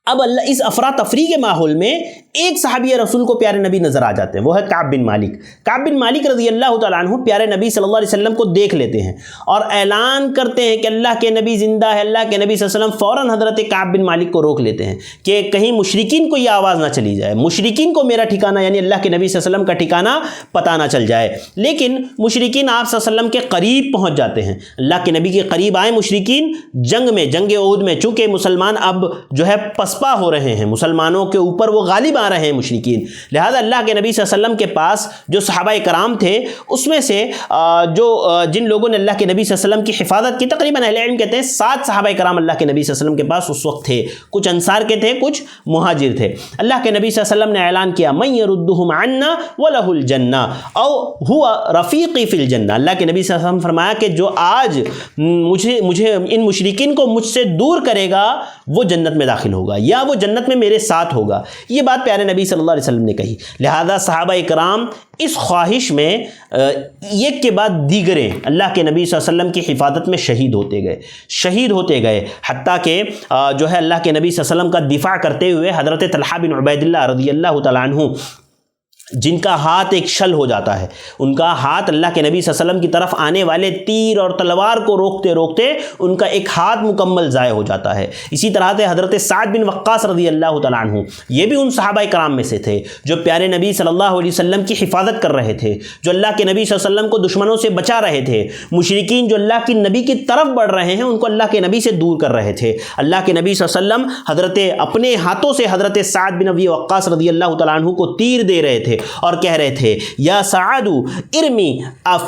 اب اللہ اس افراتفری کے ماحول میں ایک صحابی رسول کو پیارے نبی نظر آ جاتے ہیں، وہ ہے کعب بن مالک۔ کعب بن مالک رضی اللہ تعالیٰ عنہ پیارے نبی صلی اللہ علیہ وسلم کو دیکھ لیتے ہیں اور اعلان کرتے ہیں کہ اللہ کے نبی زندہ ہے۔ اللہ کے نبی صلی اللہ علیہ وسلم فوراً حضرت کعب بن مالک کو روک لیتے ہیں کہ کہیں مشرکین کو یہ آواز نہ چلی جائے، مشرکین کو میرا ٹھکانہ یعنی اللہ کے نبی صلی اللہ علیہ وسلم کا ٹھکانہ پتہ نہ چل جائے۔ لیکن مشرکین آپ صلی اللہ علیہ وسلم کے قریب پہنچ جاتے ہیں، اللہ کے نبی کے قریب آئے مشرکین جنگ احد میں، چونکہ مسلمان اب جو ہے پسپا ہو رہے ہیں، مسلمانوں کے اوپر وہ غالب آ رہے ہیں مشرکین، لہذا اللہ کے نبی صلی اللہ علیہ وسلم کے پاس جو صحابہ کرام تھے اس میں سے جن لوگوں نے اللہ کے نبی صلی اللہ علیہ وسلم کی حفاظت کی، تقریباً اہل علم کہتے ہیں 7 صحابہ کرام اللہ کے نبی صلی اللہ علیہ وسلم کے پاس اس وقت تھے، کچھ انصار کے تھے، کچھ مہاجر تھے۔ اللہ کے نبی صلی اللہ علیہ وسلم نے اعلان کیا من يردهم عنا وله الجنہ او هو رفیقی فی الجنہ۔ اللہ کے نبی صلی اللہ علیہ وسلم فرمایا کہ جو آج مجھے ان مشرکین کو مجھ سے دور کرے گا وہ جنت میں داخل ہوگا، یا وہ جنت میں میرے ساتھ ہوگا۔ یہ بات پیارے نبی صلی اللہ علیہ وسلم نے کہی، لہذا صحابہ کرام اس خواہش میں ایک کے بعد دیگریں اللہ کے نبی صلی اللہ علیہ وسلم کی حفاظت میں شہید ہوتے گئے، حتیٰ کہ جو ہے اللہ کے نبی صلی اللہ علیہ وسلم کا دفاع کرتے ہوئے حضرت طلحہ بن عبید اللہ رضی اللہ تعالیٰ عنہ، جن کا ہاتھ ایک شل ہو جاتا ہے، ان کا ہاتھ اللہ کے نبی صلی اللہ علیہ وسلم کی طرف آنے والے تیر اور تلوار کو روکتے روکتے ان کا ایک ہاتھ مکمل ضائع ہو جاتا ہے۔ اسی طرح سے حضرت سعد بن وقاص رضی اللہ تعالیٰ عنہ، یہ بھی ان صحابہ کرام میں سے تھے جو پیارے نبی صلی اللہ علیہ وسلم کی حفاظت کر رہے تھے، جو اللہ کے نبی صلی اللہ علیہ وسلم کو دشمنوں سے بچا رہے تھے، مشرکین جو اللہ کے نبی کی طرف بڑھ رہے ہیں ان کو اللہ کے نبی سے دور کر رہے تھے۔ اللہ کے نبی صلی اللہ علیہ وسلم حضرت اپنے ہاتھوں سے حضرت سعد بن ابی وقاص رضی اللہ تعالیٰ عنہ کو تیر دے رہے تھے اور کہہ رہے تھے یا سعد ارمی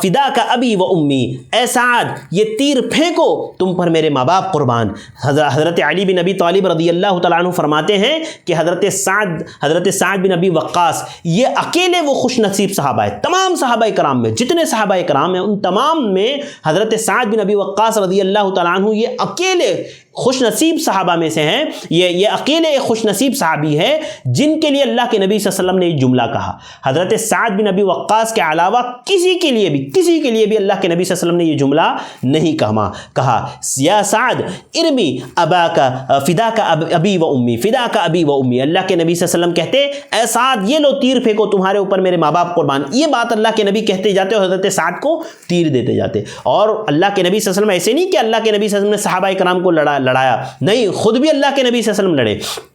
فداک ابی و امی، اے سعد یہ تیر پھینکو تم پر میرے ماں باپ قربان۔ حضرت علی بن ابی طالب رضی اللہ تعالیٰ عنہ فرماتے ہیں کہ حضرت سعد بن ابی وقاص یہ اکیلے وہ خوش نصیب صحابہ ہیں، تمام صحابہ کرام میں جتنے صحابہ کرام ہیں ان تمام میں حضرت سعد بن ابی وقاص رضی اللہ تعالیٰ عنہ یہ اکیلے خوش نصیب صحابہ میں سے ہیں، یہ اکیلے ایک خوش نصیب صحابی ہے جن کے لیے اللہ کے نبی صلی اللہ علیہ وسلم نے یہ جملہ کہا۔ حضرت سعد بن ابی وقاص کے علاوہ کسی کے لیے بھی اللہ کے نبی صلی اللہ علیہ وسلم نے یہ جملہ نہیں کہا یا سعد ارمی اباک فداک ابی و امی، فداک ابی و امی۔ اللہ کے نبی صلی اللہ علیہ وسلم کہتے اے سعد یہ لو تیر پھینکو تمہارے اوپر میرے ماں باپ قربان۔ یہ بات اللہ کے نبی کہتے جاتے اور حضرت سعد کو تیر دیتے جاتے، اور اللہ کے نبی صلی اللہ علیہ وسلم ایسے نہیں کہ اللہ کے نبی صلی اللہ علیہ وسلم نے صحابہ کرام کو لڑایا، نہیں، خود بھی اللہ کے نبی صلی اللہ علیہ وسلم لڑے۔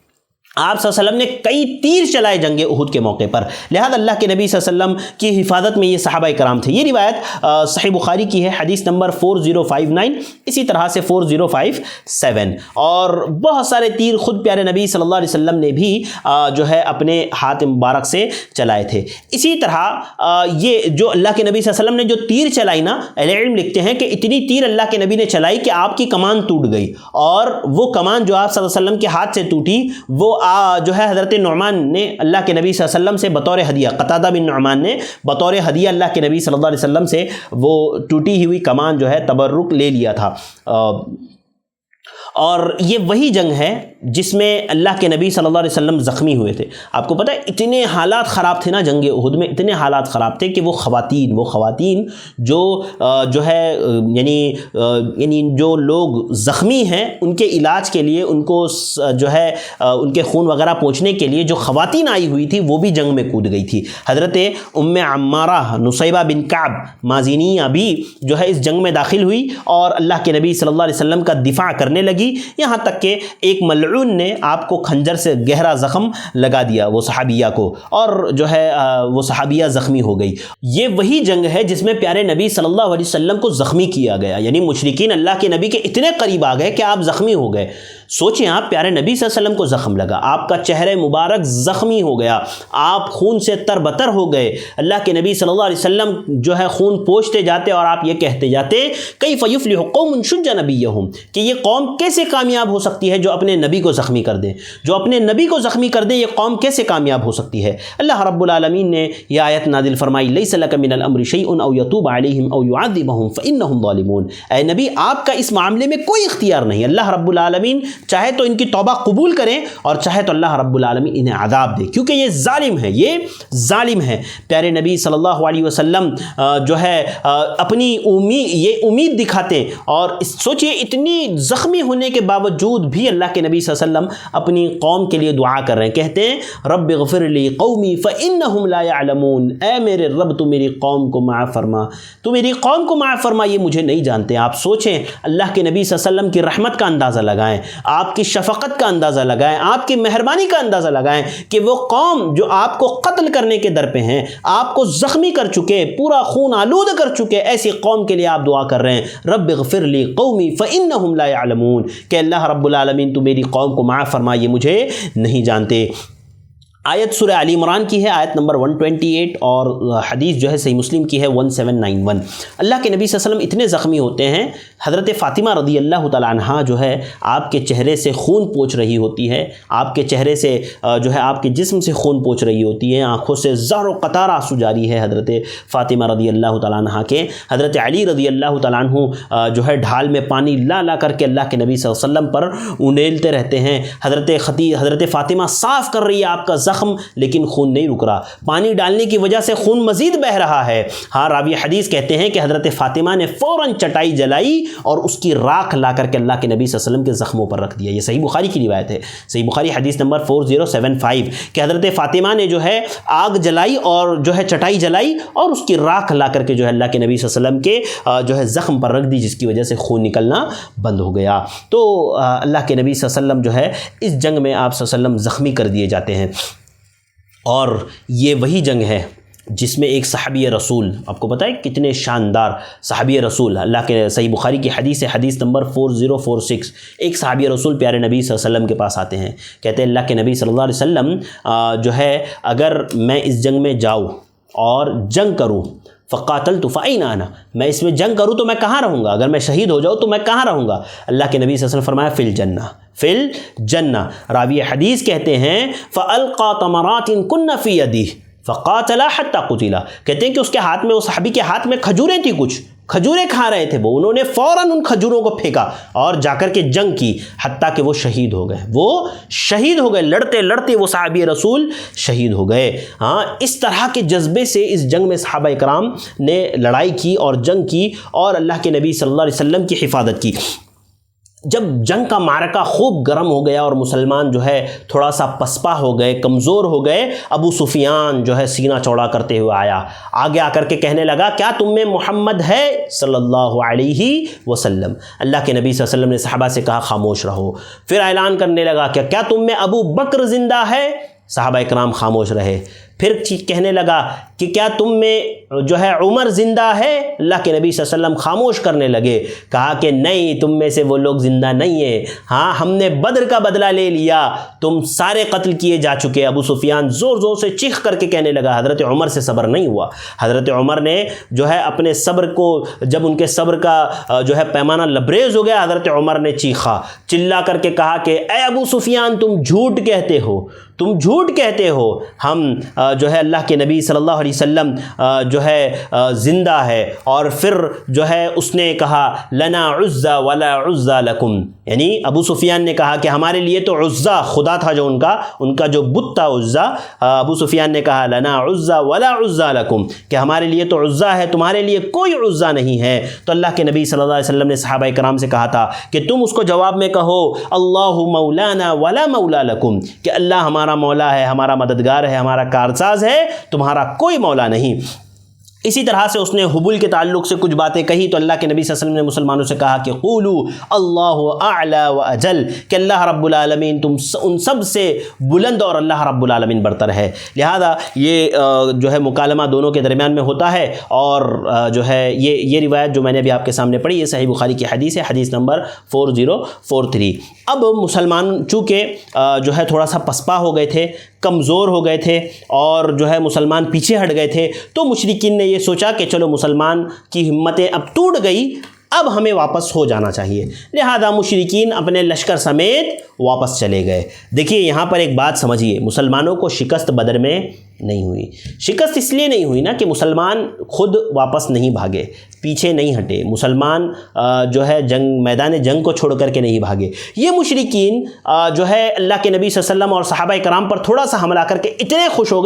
آپ صلی اللہ علیہ وسلم نے کئی تیر چلائے جنگ احد کے موقع پر، لہذا اللہ کے نبی صلی اللہ علیہ وسلم کی حفاظت میں یہ صحابہ کرام تھے۔ یہ روایت صحیح بخاری کی ہے، حدیث نمبر 4059، اسی طرح سے 4057، اور بہت سارے تیر خود پیارے نبی صلی اللہ علیہ وسلم نے بھی جو ہے اپنے ہاتھ مبارک سے چلائے تھے۔ اسی طرح یہ جو اللہ کے نبی صلی اللہ علیہ وسلم نے جو تیر چلائی نا، اہل علم لکھتے ہیں کہ اتنی تیر اللہ کے نبی نے چلائی کہ آپ کی کمان ٹوٹ گئی، اور وہ کمان جو آپ صلی اللہ علیہ وسلم کے ہاتھ سے ٹوٹی وہ جو ہے حضرت نعمان نے اللہ کے نبی صلی اللہ علیہ وسلم سے بطور ہدیہ، قتادہ بن نعمان نے بطور ہدیہ اللہ کے نبی صلی اللہ علیہ وسلم سے وہ ٹوٹی ہوئی کمان جو ہے تبرک لے لیا تھا۔ اور یہ وہی جنگ ہے جس میں اللہ کے نبی صلی اللہ علیہ وسلم زخمی ہوئے تھے. آپ کو پتہ ہے اتنے حالات خراب تھے نا جنگ احد میں، اتنے حالات خراب تھے کہ وہ خواتین جو ہے یعنی جو لوگ زخمی ہیں ان کے علاج کے لیے، ان کو جو ہے ان کے خون وغیرہ پہنچنے کے لیے جو خواتین آئی ہوئی تھی وہ بھی جنگ میں کود گئی تھی. حضرت ام عمارہ نصیبہ بن کعب مازینیہ بھی جو ہے اس جنگ میں داخل ہوئی اور اللہ کے نبی صلی اللہ علیہ وسلم کا دفاع کرنے لگی، یہاں تک کہ ایک ملعون نے آپ کو خنجر سے گہرا زخم لگا دیا وہ صحابیہ کو، اور جو ہے وہ صحابیہ زخمی ہو گئی. یہ وہی جنگ ہے جس میں پیارے نبی صلی اللہ علیہ وسلم کو زخمی کیا گیا، یعنی مشرکین اللہ کے نبی کے اتنے قریب آ گئے کہ آپ زخمی ہو گئے. سوچیں آپ، پیارے نبی صلی اللہ علیہ وسلم کو زخم لگا، آپ کا چہرہ مبارک زخمی ہو گیا، آپ خون سے تربتر ہو گئے. اللہ کے نبی صلی اللہ علیہ وسلم جو ہے خون پوچھتے جاتے اور آپ یہ کہتے جاتے کیف یفلح قوم شج نبیہم، کہ یہ قوم کیسے کامیاب ہو سکتی ہے جو اپنے نبی کو زخمی کر دے، جو اپنے نبی کو زخمی کر دے، یہ قوم کیسے کامیاب ہو سکتی ہے. اللہ رب العالمین نے یہ آیت نازل فرمائی لیس لک من الامر شیء او یتوب علیہم او یعذبہم فانہم ظالمون. اے نبی آپ کا اس معاملے میں کوئی اختیار نہیں. اللہ رب العالمین چاہے تو ان کی توبہ قبول کریں اور چاہے تو اللہ رب العالمین انہیں عذاب دے، کیونکہ یہ ظالم ہے. پیارے نبی صلی اللہ علیہ وسلم جو ہے اپنی یہ امید دکھاتے ہیں، اور سوچئے اتنی زخمی ہونے کے باوجود بھی اللہ کے نبی صلی اللہ علیہ وسلم اپنی قوم کے لیے دعا کر رہے ہیں، کہتے ہیں رب اغفر لی قومی فانہم لا یعلمون، اے میرے رب تو میری قوم کو معاف فرما، تو میری قوم کو معاف فرما، یہ مجھے نہیں جانتے. آپ سوچیں اللہ کے نبی صلی اللہ علیہ وسلم کی رحمت کا اندازہ لگائیں، آپ کی شفقت کا اندازہ لگائیں، آپ کی مہربانی کا اندازہ لگائیں کہ وہ قوم جو آپ کو قتل کرنے کے در پہ ہیں، آپ کو زخمی کر چکے، پورا خون آلود کر چکے، ایسی قوم کے لیے آپ دعا کر رہے ہیں رب اغفر لی قومی فانہم لا یعلمون، کہ اللہ رب العالمین تو میری قوم کو معاف فرما، یہ مجھے نہیں جانتے. آیت سورہ علی عمران کی ہے، آیت نمبر 128، اور حدیث جو ہے صحیح مسلم کی ہے 1791. اللہ کے نبی صلی اللہ علیہ وسلم اتنے زخمی ہوتے ہیں، حضرت فاطمہ رضی اللہ تعالی عنہا جو ہے آپ کے چہرے سے خون پوچھ رہی ہوتی ہے، آپ کے چہرے سے جو ہے آپ کے جسم سے خون پوچھ رہی ہوتی ہے، آنکھوں سے زار و قطار آنسو جاری ہے حضرت فاطمہ رضی اللہ تعالی عنہا کے. حضرت علی رضی اللہ تعالی عنہ جو ہے ڈھال میں پانی لا کر کے اللہ کے نبی صلی اللہ علیہ وسلم پر انیلتے رہتے ہیں. حضرت فاطمہ صاف کر رہی ہے آپ کا لیکن خون نہیں رک رہا، پانی ڈالنے کی وجہ سے خون مزید بہ رہا ہے. ہاں راوی حدیث کہتے ہیں کہ حضرت فاطمہ نے فوراً چٹائی جلائی اور اس کی راکھ لا کر کے اللہ کے نبی صلی اللہ علیہ وسلم کے زخموں پر رکھ دیا. یہ صحیح بخاری کی روایت ہے، صحیح بخاری حدیث نمبر 4075، کہ حضرت فاطمہ نے جو ہے آگ جلائی اور جو ہے چٹائی جلائی اور اس کی راکھ لا کر کے جو ہے اللہ کے نبی صلی اللہ علیہ وسلم کے جو ہے زخم پر رکھ دی، جس کی وجہ سے خون نکلنا بند ہو گیا. تو اللہ کے نبی صلی اللہ علیہ وسلم جو ہے اس جنگ میں آپ صلی اللہ علیہ وسلم زخمی کر دیے جاتے ہیں. اور یہ وہی جنگ ہے جس میں ایک صحابی رسول، آپ کو پتہ ہے کتنے شاندار صحابی رسول، اللہ کے صحیح بخاری کی حدیث ہے، حدیث نمبر 4046، ایک صحابی رسول پیارے نبی صلی اللہ علیہ وسلم کے پاس آتے ہیں، کہتے ہیں اللہ کے نبی صلی اللہ علیہ وسلم جو ہے اگر میں اس جنگ میں جاؤں اور جنگ کروں فقاتلت فأین انا، میں اس میں جنگ کروں تو میں کہاں رہوں گا، اگر میں شہید ہو جاؤں تو میں کہاں رہوں گا. اللہ کے نبی صلی اللہ علیہ وسلم فرمایا فی الجنہ. راوی حدیث کہتے ہیں فألقى تمرات كن في يده فقاتل حتى قتل، کہتے ہیں کہ اس کے ہاتھ میں، اس صحابی کے ہاتھ میں کھجوریں تھیں، کچھ کھجوریں کھا رہے تھے وہ، انہوں نے فوراً ان کھجوروں کو پھینکا اور جا کر کے جنگ کی، حتیٰ کہ وہ شہید ہو گئے، لڑتے لڑتے وہ صحابی رسول شہید ہو گئے. ہاں اس طرح کے جذبے سے اس جنگ میں صحابہ اکرام نے لڑائی کی اور جنگ کی اور اللہ کے نبی صلی اللہ علیہ وسلم کی حفاظت کی. جب جنگ کا معرکہ خوب گرم ہو گیا اور مسلمان جو ہے تھوڑا سا پسپا ہو گئے، کمزور ہو گئے، ابو سفیان جو ہے سینہ چوڑا کرتے ہوئے آیا، آگے آ کر کے کہنے لگا کیا تم میں محمد ہے صلی اللہ علیہ وسلم. اللہ کے نبی صلی اللہ علیہ وسلم نے صحابہ سے کہا خاموش رہو. پھر اعلان کرنے لگا کہ کیا تم میں ابو بکر زندہ ہے، صحابہ اکرام خاموش رہے. پھر کہنے لگا کہ کیا تم میں جو ہے عمر زندہ ہے، اللہ کے نبی صلی اللہ علیہ وسلم خاموش کرنے لگے. کہا کہ نہیں، تم میں سے وہ لوگ زندہ نہیں ہیں، ہاں ہم نے بدر کا بدلہ لے لیا، تم سارے قتل کیے جا چکے. ابو سفیان زور زور سے چیخ کر کے کہنے لگا. حضرت عمر سے صبر نہیں ہوا. حضرت عمر نے جو ہے اپنے صبر کو، جب ان کے صبر کا جو ہے پیمانہ لبریز ہو گیا، حضرت عمر نے چیخا، چلا کر کے کہا کہ اے ابو سفیان تم جھوٹ کہتے ہو، تم جھوٹ کہتے ہو ہم جو ہے اللہ کے نبی صلی اللہ علیہ وسلم جو ہے زندہ ہے. اور پھر جو ہے اس نے کہا لنا عزا ولا عزا لکم, یعنی ابو سفیان نے کہا کہ ہمارے لیے تو عزا خدا تھا جو ان کا جو بت تھا عزا, ابو سفیان نے کہا لنا عزا ولا عزا لکم, کہ ہمارے لیے تو عزا ہے تمہارے لیے کوئی عزا نہیں ہے. تو اللہ کے نبی صلی اللہ علیہ وسلم نے صحابہ کرام سے کہا تھا کہ تم اس کو جواب میں کہو اللہ مولانا ولا مولا لکم, کہ اللہ ہمارا مولا ہے, ہمارا مددگار ہے, ہمارا کارساز ہے, تمہارا کوئی مولا نہیں. اسی طرح سے اس نے حبول کے تعلق سے کچھ باتیں کہی تو اللہ کے نبی صلی اللہ علیہ وسلم نے مسلمانوں سے کہا کہ قولو اللہ اعلی و اجل, کہ اللہ رب العالمین تم ان سب سے بلند اور اللہ رب العالمین برتر ہے. لہذا یہ جو ہے مکالمہ دونوں کے درمیان میں ہوتا ہے. اور جو ہے یہ روایت جو میں نے ابھی آپ کے سامنے پڑھی یہ صحیح بخاری کی حدیث ہے, حدیث نمبر 4043. اب مسلمان چونکہ جو ہے تھوڑا سا پسپا ہو گئے تھے, کمزور ہو گئے تھے, اور جو ہے مسلمان پیچھے ہٹ گئے تھے, تو مشرکین نے یہ سوچا کہ چلو مسلمان کی ہمتیں اب ٹوٹ گئی, اب ہمیں واپس ہو جانا چاہیے. لہذا مشرکین اپنے لشکر سمیت واپس چلے گئے. دیکھیے یہاں پر ایک بات سمجھیے, مسلمانوں کو شکست بدر میں نہیں ہوئی. شکست اس لیے نہیں ہوئی نا کہ مسلمان خود واپس نہیں بھاگے, پیچھے نہیں ہٹے, مسلمان جو ہے میدان جنگ کو چھوڑ کر کے نہیں بھاگے. یہ مشرکین جو ہے اللہ کے نبی صلی اللہ علیہ وسلم اور صحابہ کرام پر تھوڑا سا حملہ کر کے اتنے خوش ہو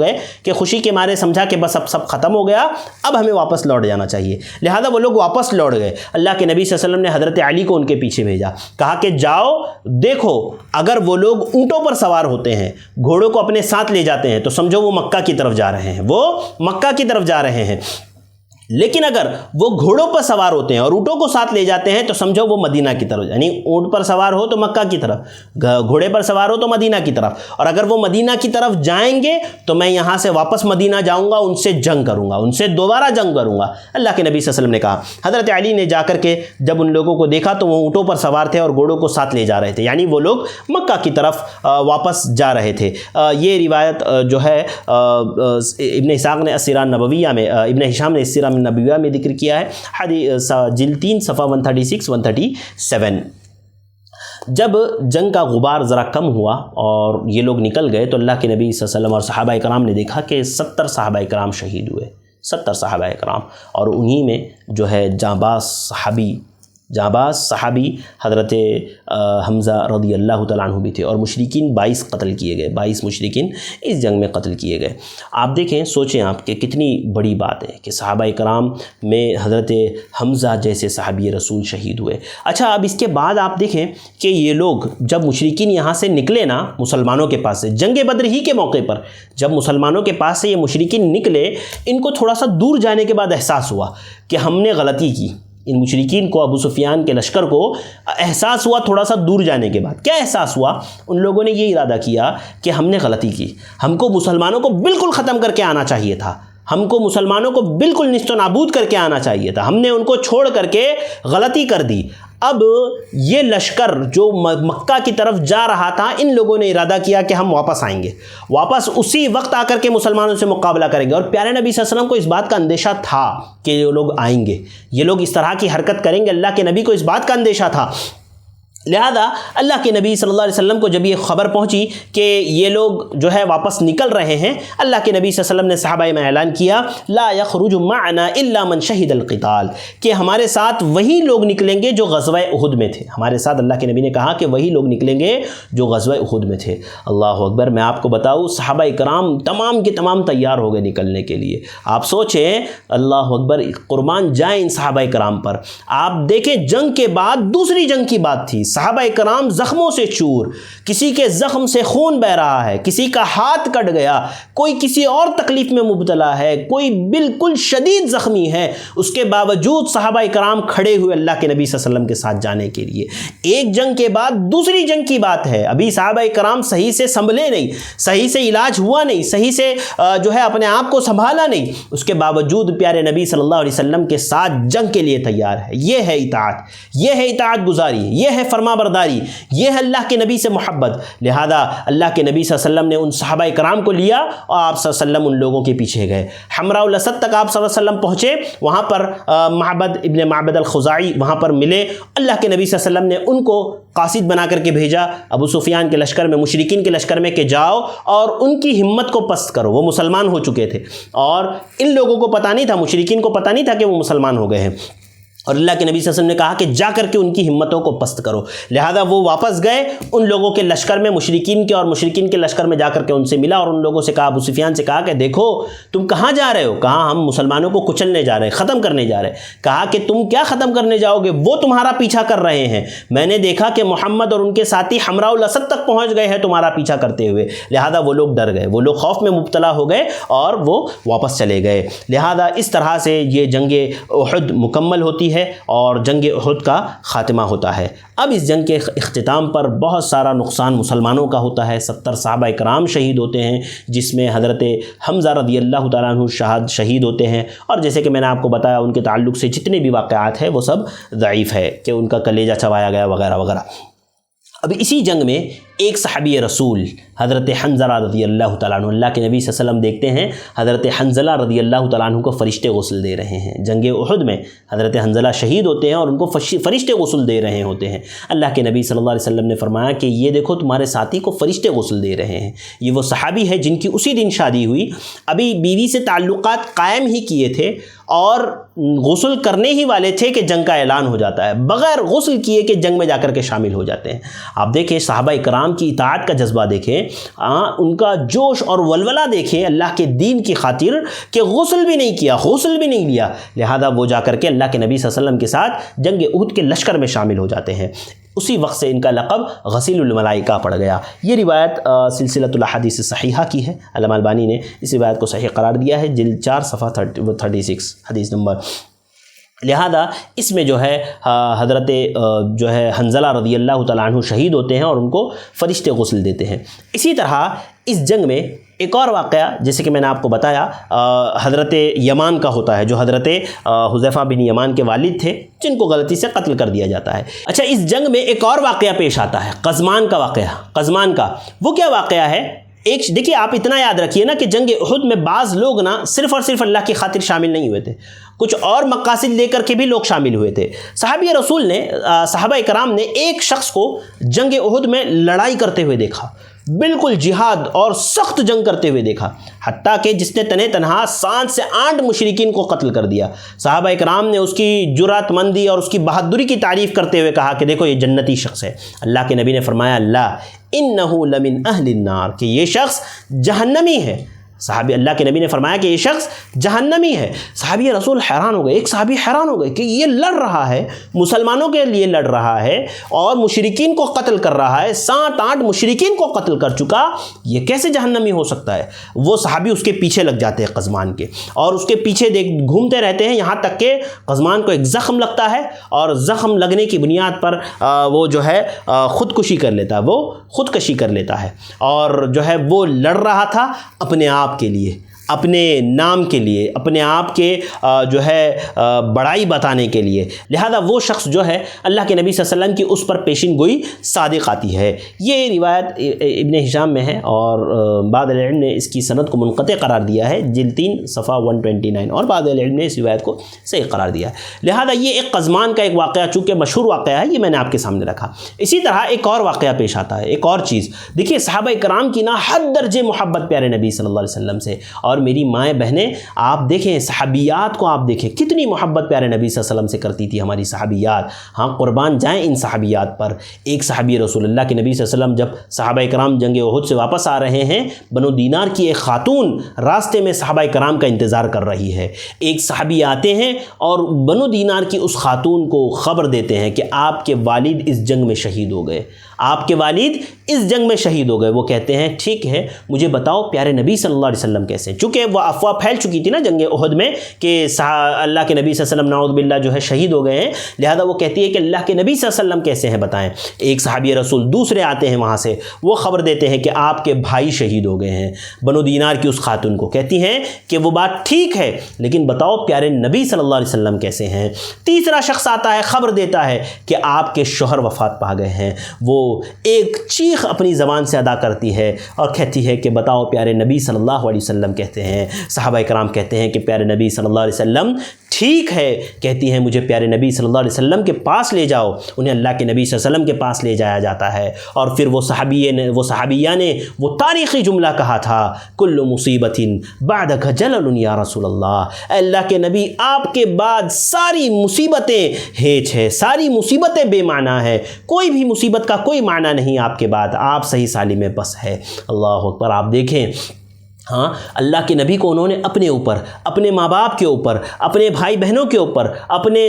گئے کہ خوشی کے مارے سمجھا کہ بس اب سب ختم ہو گیا, اب ہمیں واپس لوٹ جانا چاہیے. لہذا وہ لوگ واپس لوٹ گئے. اللہ کے نبی صلی اللہ علیہ وسلم نے حضرت علی کو ان کے پیچھے بھیجا, کہا کہ جاؤ دیکھو اگر وہ لوگ اونٹوں پر سوار ہوتے ہیں, گھوڑوں کو اپنے ساتھ لے جاتے ہیں, تو سمجھو وہ مکہ کی طرف جا رہے ہیں, لیکن اگر وہ گھوڑوں پر سوار ہوتے ہیں اور اونٹوں کو ساتھ لے جاتے ہیں تو سمجھو وہ مدینہ کی طرف, یعنی اونٹ پر سوار ہو تو مکہ کی طرف, گھوڑے پر سوار ہو تو مدینہ کی طرف. اور اگر وہ مدینہ کی طرف جائیں گے تو میں یہاں سے واپس مدینہ جاؤں گا, ان سے جنگ کروں گا, ان سے دوبارہ جنگ کروں گا. اللہ کے نبی صلی اللہ علیہ وسلم نے کہا. حضرت علی نے جا کر کے جب ان لوگوں کو دیکھا تو وہ اونٹوں پر سوار تھے اور گھوڑوں کو ساتھ لے جا رہے تھے, یعنی وہ لوگ مکہ کی طرف واپس جا رہے تھے. یہ روایت جو ہے ابن اسحاق نے السیرہ النبویہ میں, ابن ہشام نے السیرہ النبویہ میں ذکر کیا ہے, حدیث جلد 3 صفحہ 136-137. جب جنگ کا غبار ذرا کم ہوا اور یہ لوگ نکل گئے تو اللہ کے نبی صلی اللہ علیہ وسلم اور صحابہ کرام نے دیکھا کہ 70 صحابہ کرام شہید ہوئے, 70 صحابہ کرام, اور انہی میں جو ہے جانباز صحابی حضرت حمزہ رضی اللہ تعالیٰ عنہ بھی تھے. اور مشرکین 22 قتل کیے گئے, 22 مشرکین اس جنگ میں قتل کیے گئے. آپ دیکھیں, سوچیں آپ کہ کتنی بڑی بات ہے کہ صحابہ کرام میں حضرت حمزہ جیسے صحابی رسول شہید ہوئے. اچھا, اب اس کے بعد آپ دیکھیں کہ یہ لوگ جب مشرکین یہاں سے نکلے نا مسلمانوں کے پاس سے, جنگ بدر ہی کے موقع پر جب مسلمانوں کے پاس سے یہ مشرکین نکلے, ان کو تھوڑا سا دور جانے کے بعد احساس ہوا کہ ہم نے غلطی کی. ان مشرکین کو, ابو سفیان کے لشکر کو احساس ہوا تھوڑا سا دور جانے کے بعد. کیا احساس ہوا؟ ان لوگوں نے یہ ارادہ کیا کہ ہم نے غلطی کی, ہم کو مسلمانوں کو بالکل ختم کر کے آنا چاہیے تھا, ہم کو مسلمانوں کو بالکل نیست و نابود کر کے آنا چاہیے تھا, ہم نے ان کو چھوڑ کر کے غلطی کر دی. اب یہ لشکر جو مکہ کی طرف جا رہا تھا, ان لوگوں نے ارادہ کیا کہ ہم واپس آئیں گے, واپس اسی وقت آ کر کے مسلمانوں سے مقابلہ کریں گے. اور پیارے نبی صلی اللہ علیہ وسلم کو اس بات کا اندیشہ تھا کہ یہ لوگ آئیں گے, یہ لوگ اس طرح کی حرکت کریں گے. اللہ کے نبی کو اس بات کا اندیشہ تھا. لہذا اللہ کے نبی صلی اللہ علیہ وسلم کو جب یہ خبر پہنچی کہ یہ لوگ جو ہے واپس نکل رہے ہیں, اللہ کے نبی صلی اللہ علیہ وسلم نے صحابہ میں اعلان کیا لا یخرج معنا الا من شہد القتال, کہ ہمارے ساتھ وہی لوگ نکلیں گے جو غزوہ احد میں تھے. ہمارے ساتھ اللہ کے نبی نے کہا کہ وہی لوگ نکلیں گے جو غزوہ احد میں تھے. اللہ اکبر. میں آپ کو بتاؤں, صحابہ کرام تمام کے تمام تیار ہو گئے نکلنے کے لیے. آپ سوچیں, اللہ اکبر, قربان جائیں ان صحابہ کرام پر. آپ دیکھیں جنگ کے بعد دوسری جنگ کی بات تھی, صحابہ کرام زخموں سے چور, کسی کے زخم سے خون بہ رہا ہے, کسی کا ہاتھ کٹ گیا, کوئی کسی اور تکلیف میں مبتلا ہے, کوئی بالکل شدید زخمی ہے, اس کے باوجود صحابہ کرام کھڑے ہوئے اللہ کے نبی صلی اللہ علیہ وسلم کے ساتھ جانے کے لیے. ایک جنگ کے بعد دوسری جنگ کی بات ہے, ابھی صحابہ کرام صحیح سے سنبھلے نہیں, صحیح سے علاج ہوا نہیں, صحیح سے جو ہے اپنے آپ کو سنبھالا نہیں, اس کے باوجود پیارے نبی صلی اللہ علیہ وسلم کے ساتھ جنگ کے لیے تیار ہے. یہ ہے اطاعت, یہ ہے اطاعت گزاری, یہ ہے فرمان فرما برداری، یہ ہے اللہ کے نبی سے محبت۔ لہذا اللہ کے نبی صلی اللہ علیہ وسلم نے ان صحابہ کرام کو لیا اور آپ صلی اللہ علیہ وسلم ان لوگوں کے پیچھے گئے۔ حمراء الاسد تک آپ صلی اللہ علیہ وسلم پہنچے، وہاں پر معبد ابن معبد الخزاعی وہاں پر ملے۔ اللہ کے نبی صلی اللہ علیہ وسلم نے ان کو قاصد بنا کر کے بھیجا ابو سفیان کے لشکر میں، مشرکین کے لشکر میں، کہ جاؤ اور ان کی ہمت کو پست کرو۔ وہ مسلمان ہو چکے تھے اور ان لوگوں کو پتہ نہیں تھا، مشرکین کو پتہ نہیں تھا کہ وہ مسلمان ہو گئے ہیں، اور اللہ کے نبی صلی اللہ علیہ وسلم نے کہا کہ جا کر کے ان کی ہمتوں کو پست کرو۔ لہذا وہ واپس گئے ان لوگوں کے لشکر میں، مشرکین کے، اور مشرکین کے لشکر میں جا کر کے ان سے ملا اور ان لوگوں سے کہا، ابو سفیان سے کہا کہ دیکھو تم کہاں جا رہے ہو؟ کہا ہم مسلمانوں کو کچلنے جا رہے ہیں، ختم کرنے جا رہے ہیں۔ کہا کہ تم کیا ختم کرنے جاؤ گے؟ وہ تمہارا پیچھا کر رہے ہیں، میں نے دیکھا کہ محمد اور ان کے ساتھی حمراء الاسد تک پہنچ گئے ہیں تمہارا پیچھا کرتے ہوئے۔ لہذا وہ لوگ ڈر گئے، وہ لوگ خوف میں مبتلا ہو گئے اور وہ واپس چلے گئے۔ لہذا اس طرح سے یہ جنگ احد مکمل ہوتی ہے اور جنگ احد کا خاتمہ ہوتا ہے۔ اب اس جنگ کے اختتام پر بہت سارا نقصان مسلمانوں کا ہوتا ہے، 70 صحابہ کرام شہید ہوتے ہیں، جس میں حضرت حمزہ رضی اللہ تعالیٰ عنہ شہید ہوتے ہیں، اور جیسے کہ میں نے آپ کو بتایا ان کے تعلق سے جتنے بھی واقعات ہیں وہ سب ضعیف ہے کہ ان کا کلیجہ چبایا گیا وغیرہ وغیرہ۔ اب اسی جنگ میں ایک صحابی رسول حضرت حنظلہ رضی اللہ تعالیٰ عنہ، اللہ کے نبی صلی اللہ علیہ وسلم دیکھتے ہیں حضرت حنظلہ رضی اللہ تعالیٰ عنہ کو فرشتے غسل دے رہے ہیں۔ جنگ احد میں حضرت حنظلہ شہید ہوتے ہیں اور ان کو فرشتے غسل دے رہے ہوتے ہیں۔ اللہ کے نبی صلی اللہ علیہ وسلم نے فرمایا کہ یہ دیکھو تمہارے ساتھی کو فرشتے غسل دے رہے ہیں۔ یہ وہ صحابی ہے جن کی اسی دن شادی ہوئی، ابھی بیوی سے تعلقات قائم ہی کیے تھے اور غسل کرنے ہی والے تھے کہ جنگ کا اعلان ہو جاتا ہے، بغیر غسل کیے کہ جنگ میں جا کر کے شامل ہو جاتے ہیں۔ آپ دیکھیں صحابہ کرام کی اطاعت کا جذبہ دیکھیں، ان کا جوش اور ولولہ دیکھیں اللہ کے دین کی خاطر، کہ غسل بھی نہیں کیا، غسل بھی نہیں لیا، لہذا وہ جا کر کے اللہ کے نبی صلی اللہ علیہ وسلم کے ساتھ جنگ احد کے لشکر میں شامل ہو جاتے ہیں۔ اسی وقت سے ان کا لقب غسیل الملائکہ پڑ گیا۔ یہ روایت سلسلۃ الاحادیث صحیحہ کی ہے، علامہ البانی نے اس روایت کو صحیح قرار دیا ہے، جلد 4 صفحہ 36 حدیث نمبر۔ لہذا اس میں جو ہے حضرت جو ہے حنظلہ رضی اللہ تعالیٰ عنہ شہید ہوتے ہیں اور ان کو فرشتے غسل دیتے ہیں۔ اسی طرح اس جنگ میں ایک اور واقعہ جیسے کہ میں نے آپ کو بتایا حضرت یمان کا ہوتا ہے، جو حضرت حذیفہ بن یمان کے والد تھے جن کو غلطی سے قتل کر دیا جاتا ہے۔ اچھا، اس جنگ میں ایک اور واقعہ پیش آتا ہے، قزمان کا واقعہ۔ قزمان کا وہ کیا واقعہ ہے؟ دیکھیے آپ اتنا یاد رکھیے نا کہ جنگ احد میں بعض لوگ نا صرف اور صرف اللہ کی خاطر شامل نہیں ہوئے تھے، کچھ اور مقاصد لے کر کے بھی لوگ شامل ہوئے تھے۔ صحابی رسول نے، صحابہ کرام نے ایک شخص کو جنگ احد میں لڑائی کرتے ہوئے دیکھا، بالکل جہاد اور سخت جنگ کرتے ہوئے دیکھا، حتیٰ کہ جس نے تنہ تنہا 7 سے 8 مشرکین کو قتل کر دیا۔ صحابہ کرام نے اس کی جرأت مندی اور اس کی بہادری کی تعریف کرتے ہوئے کہا کہ دیکھو یہ جنتی شخص ہے۔ اللہ کے نبی نے فرمایا اللہ انہ لمن اہل النار، کہ یہ شخص جہنمی ہے۔ صحابی اللہ کے نبی نے فرمایا کہ یہ شخص جہنمی ہے۔ صحابی رسول حیران ہو گئے، ایک صحابی حیران ہو گئے کہ یہ لڑ رہا ہے، مسلمانوں کے لیے لڑ رہا ہے اور مشرکین کو قتل کر رہا ہے، 7-8 مشرکین کو قتل کر چکا، یہ کیسے جہنمی ہو سکتا ہے؟ وہ صحابی اس کے پیچھے لگ جاتے ہیں قزمان کے، اور اس کے پیچھے گھومتے رہتے ہیں یہاں تک کہ قزمان کو ایک زخم لگتا ہے، اور زخم لگنے کی بنیاد پر وہ جو ہے خودکشی کر لیتا ہے، وہ خودکشی کر لیتا ہے، اور جو ہے وہ لڑ رہا تھا اپنے آپ کے لیے، اپنے نام کے لیے، اپنے آپ کے جو ہے بڑائی بتانے کے لیے۔ لہذا وہ شخص جو ہے اللہ کے نبی صلی اللہ علیہ وسلم کی اس پر پیشن گوئی صادق آتی ہے۔ یہ روایت ابن ہشام میں ہے اور بعض علم نے اس کی سند کو منقطع قرار دیا ہے، جلد 3 صفحہ 129، اور بعض علم نے اس روایت کو صحیح قرار دیا ہے۔ لہذا یہ ایک قزمان کا ایک واقعہ چونکہ مشہور واقعہ ہے، یہ میں نے آپ کے سامنے رکھا۔ اسی طرح ایک اور واقعہ پیش آتا ہے، ایک اور چیز دیکھیے، صحابہ کرام کی نا حد درجے محبت پیارے نبی صلی اللہ علیہ وسلم سے، اور میری مائیں بہنیں آپ دیکھیں صحابیات کو، آپ دیکھیں کتنی محبت پیارے نبی صلی اللہ علیہ وسلم سے کرتی تھی ہماری صحابیات۔ ہاں قربان جائیں ان صحابیات پر۔ ایک صحابی رسول اللہ کے نبی صلی اللہ علیہ وسلم جب صحابہ کرام جنگ احد سے واپس آ رہے ہیں، بنو دینار کی ایک خاتون راستے میں صحابہ کرام کا انتظار کر رہی ہے۔ ایک صحابی آتے ہیں اور بنو دینار کی اس خاتون کو خبر دیتے ہیں کہ آپ کے والد اس جنگ میں شہید ہو گئے، آپ کے والد اس جنگ میں شہید ہو گئے۔ وہ کہتے ہیں ٹھیک ہے، مجھے بتاؤ پیارے نبی صلی اللہ علیہ وسلم کیسے؟ چونکہ چونکہ وہ افواہ پھیل چکی تھی نا جنگ احد میں کہ اللہ کے نبی صلی اللہ علیہ وسلم نعوذ باللہ جو ہے شہید ہو گئے ہیں، لہذا وہ کہتی ہے کہ اللہ کے نبی صلی اللہ علیہ وسلم کیسے ہیں بتائیں۔ ایک صحابی رسول دوسرے آتے ہیں وہاں سے، وہ خبر دیتے ہیں کہ آپ کے بھائی شہید ہو گئے ہیں، بنو دینار کی اس خاتون کو، کہتی ہیں کہ وہ بات ٹھیک ہے لیکن بتاؤ پیارے نبی صلی اللہ علیہ وسلم کیسے ہیں۔ تیسرا شخص آتا ہے، خبر دیتا ہے کہ آپ کے شوہر وفات پا گئے ہیں، وہ ایک چیخ اپنی زبان سے ادا کرتی ہے اور کہتی ہے کہ بتاؤ پیارے نبی صلی اللہ علیہ وسلم کہتے ہیں۔ صحابہ کرام کہتے ہیں کہ پیارے نبی صلی اللہ علیہ وسلم ٹھیک ہے، کہتی ہیں مجھے پیارے نبی صلی اللہ علیہ وسلم کے پاس لے جاؤ۔ انہیں اللہ کے نبی صلی اللہ علیہ وسلم کے پاس لے جایا جاتا ہے اور پھر وہ صحابیہ نے وہ تاریخی جملہ کہا تھا، کل مصیبت بعدک جلل یا رسول اللہ، اے اللہ کے نبی آپ کے بعد ساری مصیبتیں ہیچ ہے، ساری مصیبتیں بے معنی ہے، کوئی بھی مصیبت کا کوئی معنی نہیں آپ کے بعد، آپ صحیح سالم بس ہے۔ اللہ اکبر۔ آپ دیکھیں ہاں، اللہ کے نبی کو انہوں نے اپنے اوپر، اپنے ماں باپ کے اوپر، اپنے بھائی بہنوں کے اوپر، اپنے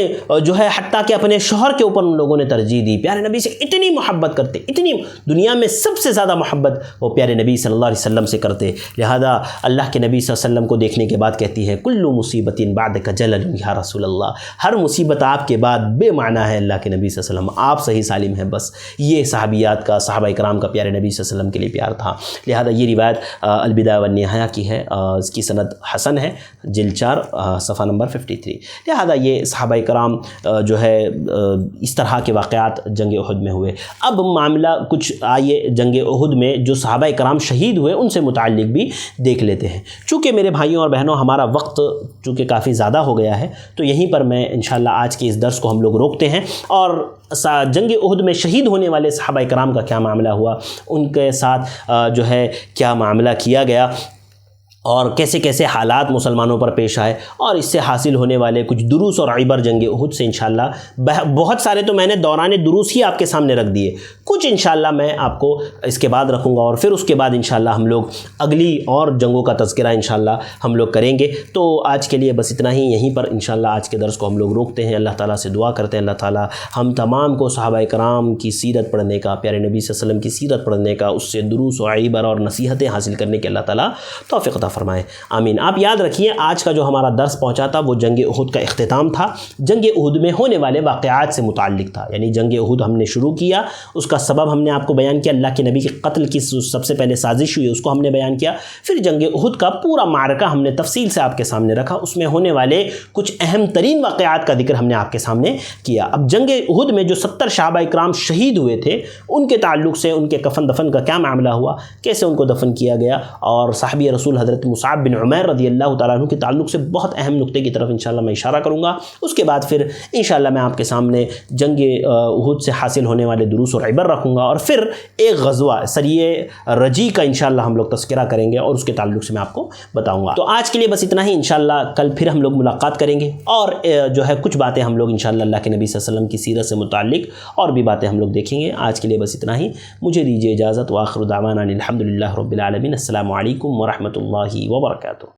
جو ہے حتیٰ کہ اپنے شوہر کے اوپر ان لوگوں نے ترجیح دی۔ پیارے نبی سے اتنی محبت کرتے، اتنی دنیا میں سب سے زیادہ محبت وہ پیارے نبی صلی اللہ علیہ وسلم سے کرتے، لہذا اللہ کے نبی صلی اللہ علیہ وسلم کو دیکھنے کے بعد کہتی ہے کل مصیبت بعدک جلل یا رسول اللہ، ہر مصیبت آپ کے بعد بے معنی ہے اللہ کے نبی صلی اللہ علیہ وسلم، آپ صحیح سالم ہیں بس۔ یہ صحابیات کا، صحابہ کرام کا پیارے نبی صلی اللہ علیہ وسلم کے لیے پیار تھا، لہذا یہ روایت البدایہ والنہایہ کی ہے، اس کی سند حسن ہے، جلد 4 صفحہ نمبر 53۔ لہذا یہ صحابہ کرام جو ہے اس طرح کے واقعات جنگ احد میں ہوئے۔ اب معاملہ کچھ آئیے جنگ احد میں جو صحابہ کرام شہید ہوئے ان سے متعلق بھی دیکھ لیتے ہیں۔ چونکہ میرے بھائیوں اور بہنوں ہمارا وقت چونکہ کافی زیادہ ہو گیا ہے تو یہیں پر میں انشاءاللہ آج کے اس درس کو ہم لوگ روکتے ہیں اور جنگ احد میں شہید ہونے والے صحابہ کرام کا کیا معاملہ ہوا، ان کے ساتھ جو ہے کیا معاملہ کیا گیا اور کیسے کیسے حالات مسلمانوں پر پیش آئے، اور اس سے حاصل ہونے والے کچھ دروس اور عبر جنگ احد سے انشاءاللہ بہت سارے تو میں نے دوران دروس ہی آپ کے سامنے رکھ دیے، کچھ انشاءاللہ میں آپ کو اس کے بعد رکھوں گا اور پھر اس کے بعد انشاءاللہ ہم لوگ اگلی اور جنگوں کا تذکرہ انشاءاللہ ہم لوگ کریں گے۔ تو آج کے لیے بس اتنا ہی، یہیں پر انشاءاللہ آج کے درس کو ہم لوگ روکتے ہیں۔ اللہ تعالیٰ سے دعا کرتے ہیں اللہ تعالیٰ ہم تمام کو صحابہ کرام کی سیرت پڑھنے کا، پیارے نبی صلی اللہ علیہ وسلم کی سیرت پڑھنے کا، اس سے دروس و عبر اور نصیحتیں حاصل کرنے کے اللہ تعالیٰ توفیق عطا فرمائے، آمین۔ آپ یاد رکھیے آج کا جو ہمارا درس پہنچا تھا وہ جنگ احد کا اختتام تھا، جنگ احد میں ہونے والے واقعات سے متعلق تھا، یعنی جنگ احد ہم نے شروع کیا، اس کا سبب ہم نے آپ کو بیان کیا، اللہ کے نبی کے قتل کی سب سے پہلے سازش ہوئی اس کو ہم نے بیان کیا، پھر جنگ احد کا پورا معرکہ ہم نے تفصیل سے آپ کے سامنے رکھا، اس میں ہونے والے کچھ اہم ترین واقعات کا ذکر ہم نے آپ کے سامنے کیا۔ اب جنگ احد میں جو 70 صحابہ کرام شہید ہوئے تھے ان کے تعلق سے ان کے کفن دفن کا کیا معاملہ ہوا، کیسے ان کو دفن کیا گیا، اور صحابی رسول حضرت مصعب بن عمیر رضی اللہ تعالیٰ عنہ کے تعلق سے بہت اہم نقطے کی طرف انشاءاللہ میں اشارہ کروں گا۔ اس کے بعد پھر انشاءاللہ میں آپ کے سامنے جنگ احد سے حاصل ہونے والے دروس اور عبر رکھوں گا، اور پھر ایک غزوہ سریہ رجی کا انشاءاللہ ہم لوگ تذکرہ کریں گے اور اس کے تعلق سے میں آپ کو بتاؤں گا۔ تو آج کے لیے بس اتنا ہی، انشاءاللہ کل پھر ہم لوگ ملاقات کریں گے اور جو ہے کچھ باتیں ہم لوگ انشاءاللہ اللہ کے نبی صلی اللہ علیہ وسلم کی سیرت سے متعلق اور بھی باتیں ہم لوگ دیکھیں گے۔ آج کے لیے بس اتنا ہی، مجھے دیجیے اجازت، وآخر دعوانا الحمدللہ رب العالمین۔ السلام علیکم ورحمۃ اللہ وبرکاتہ۔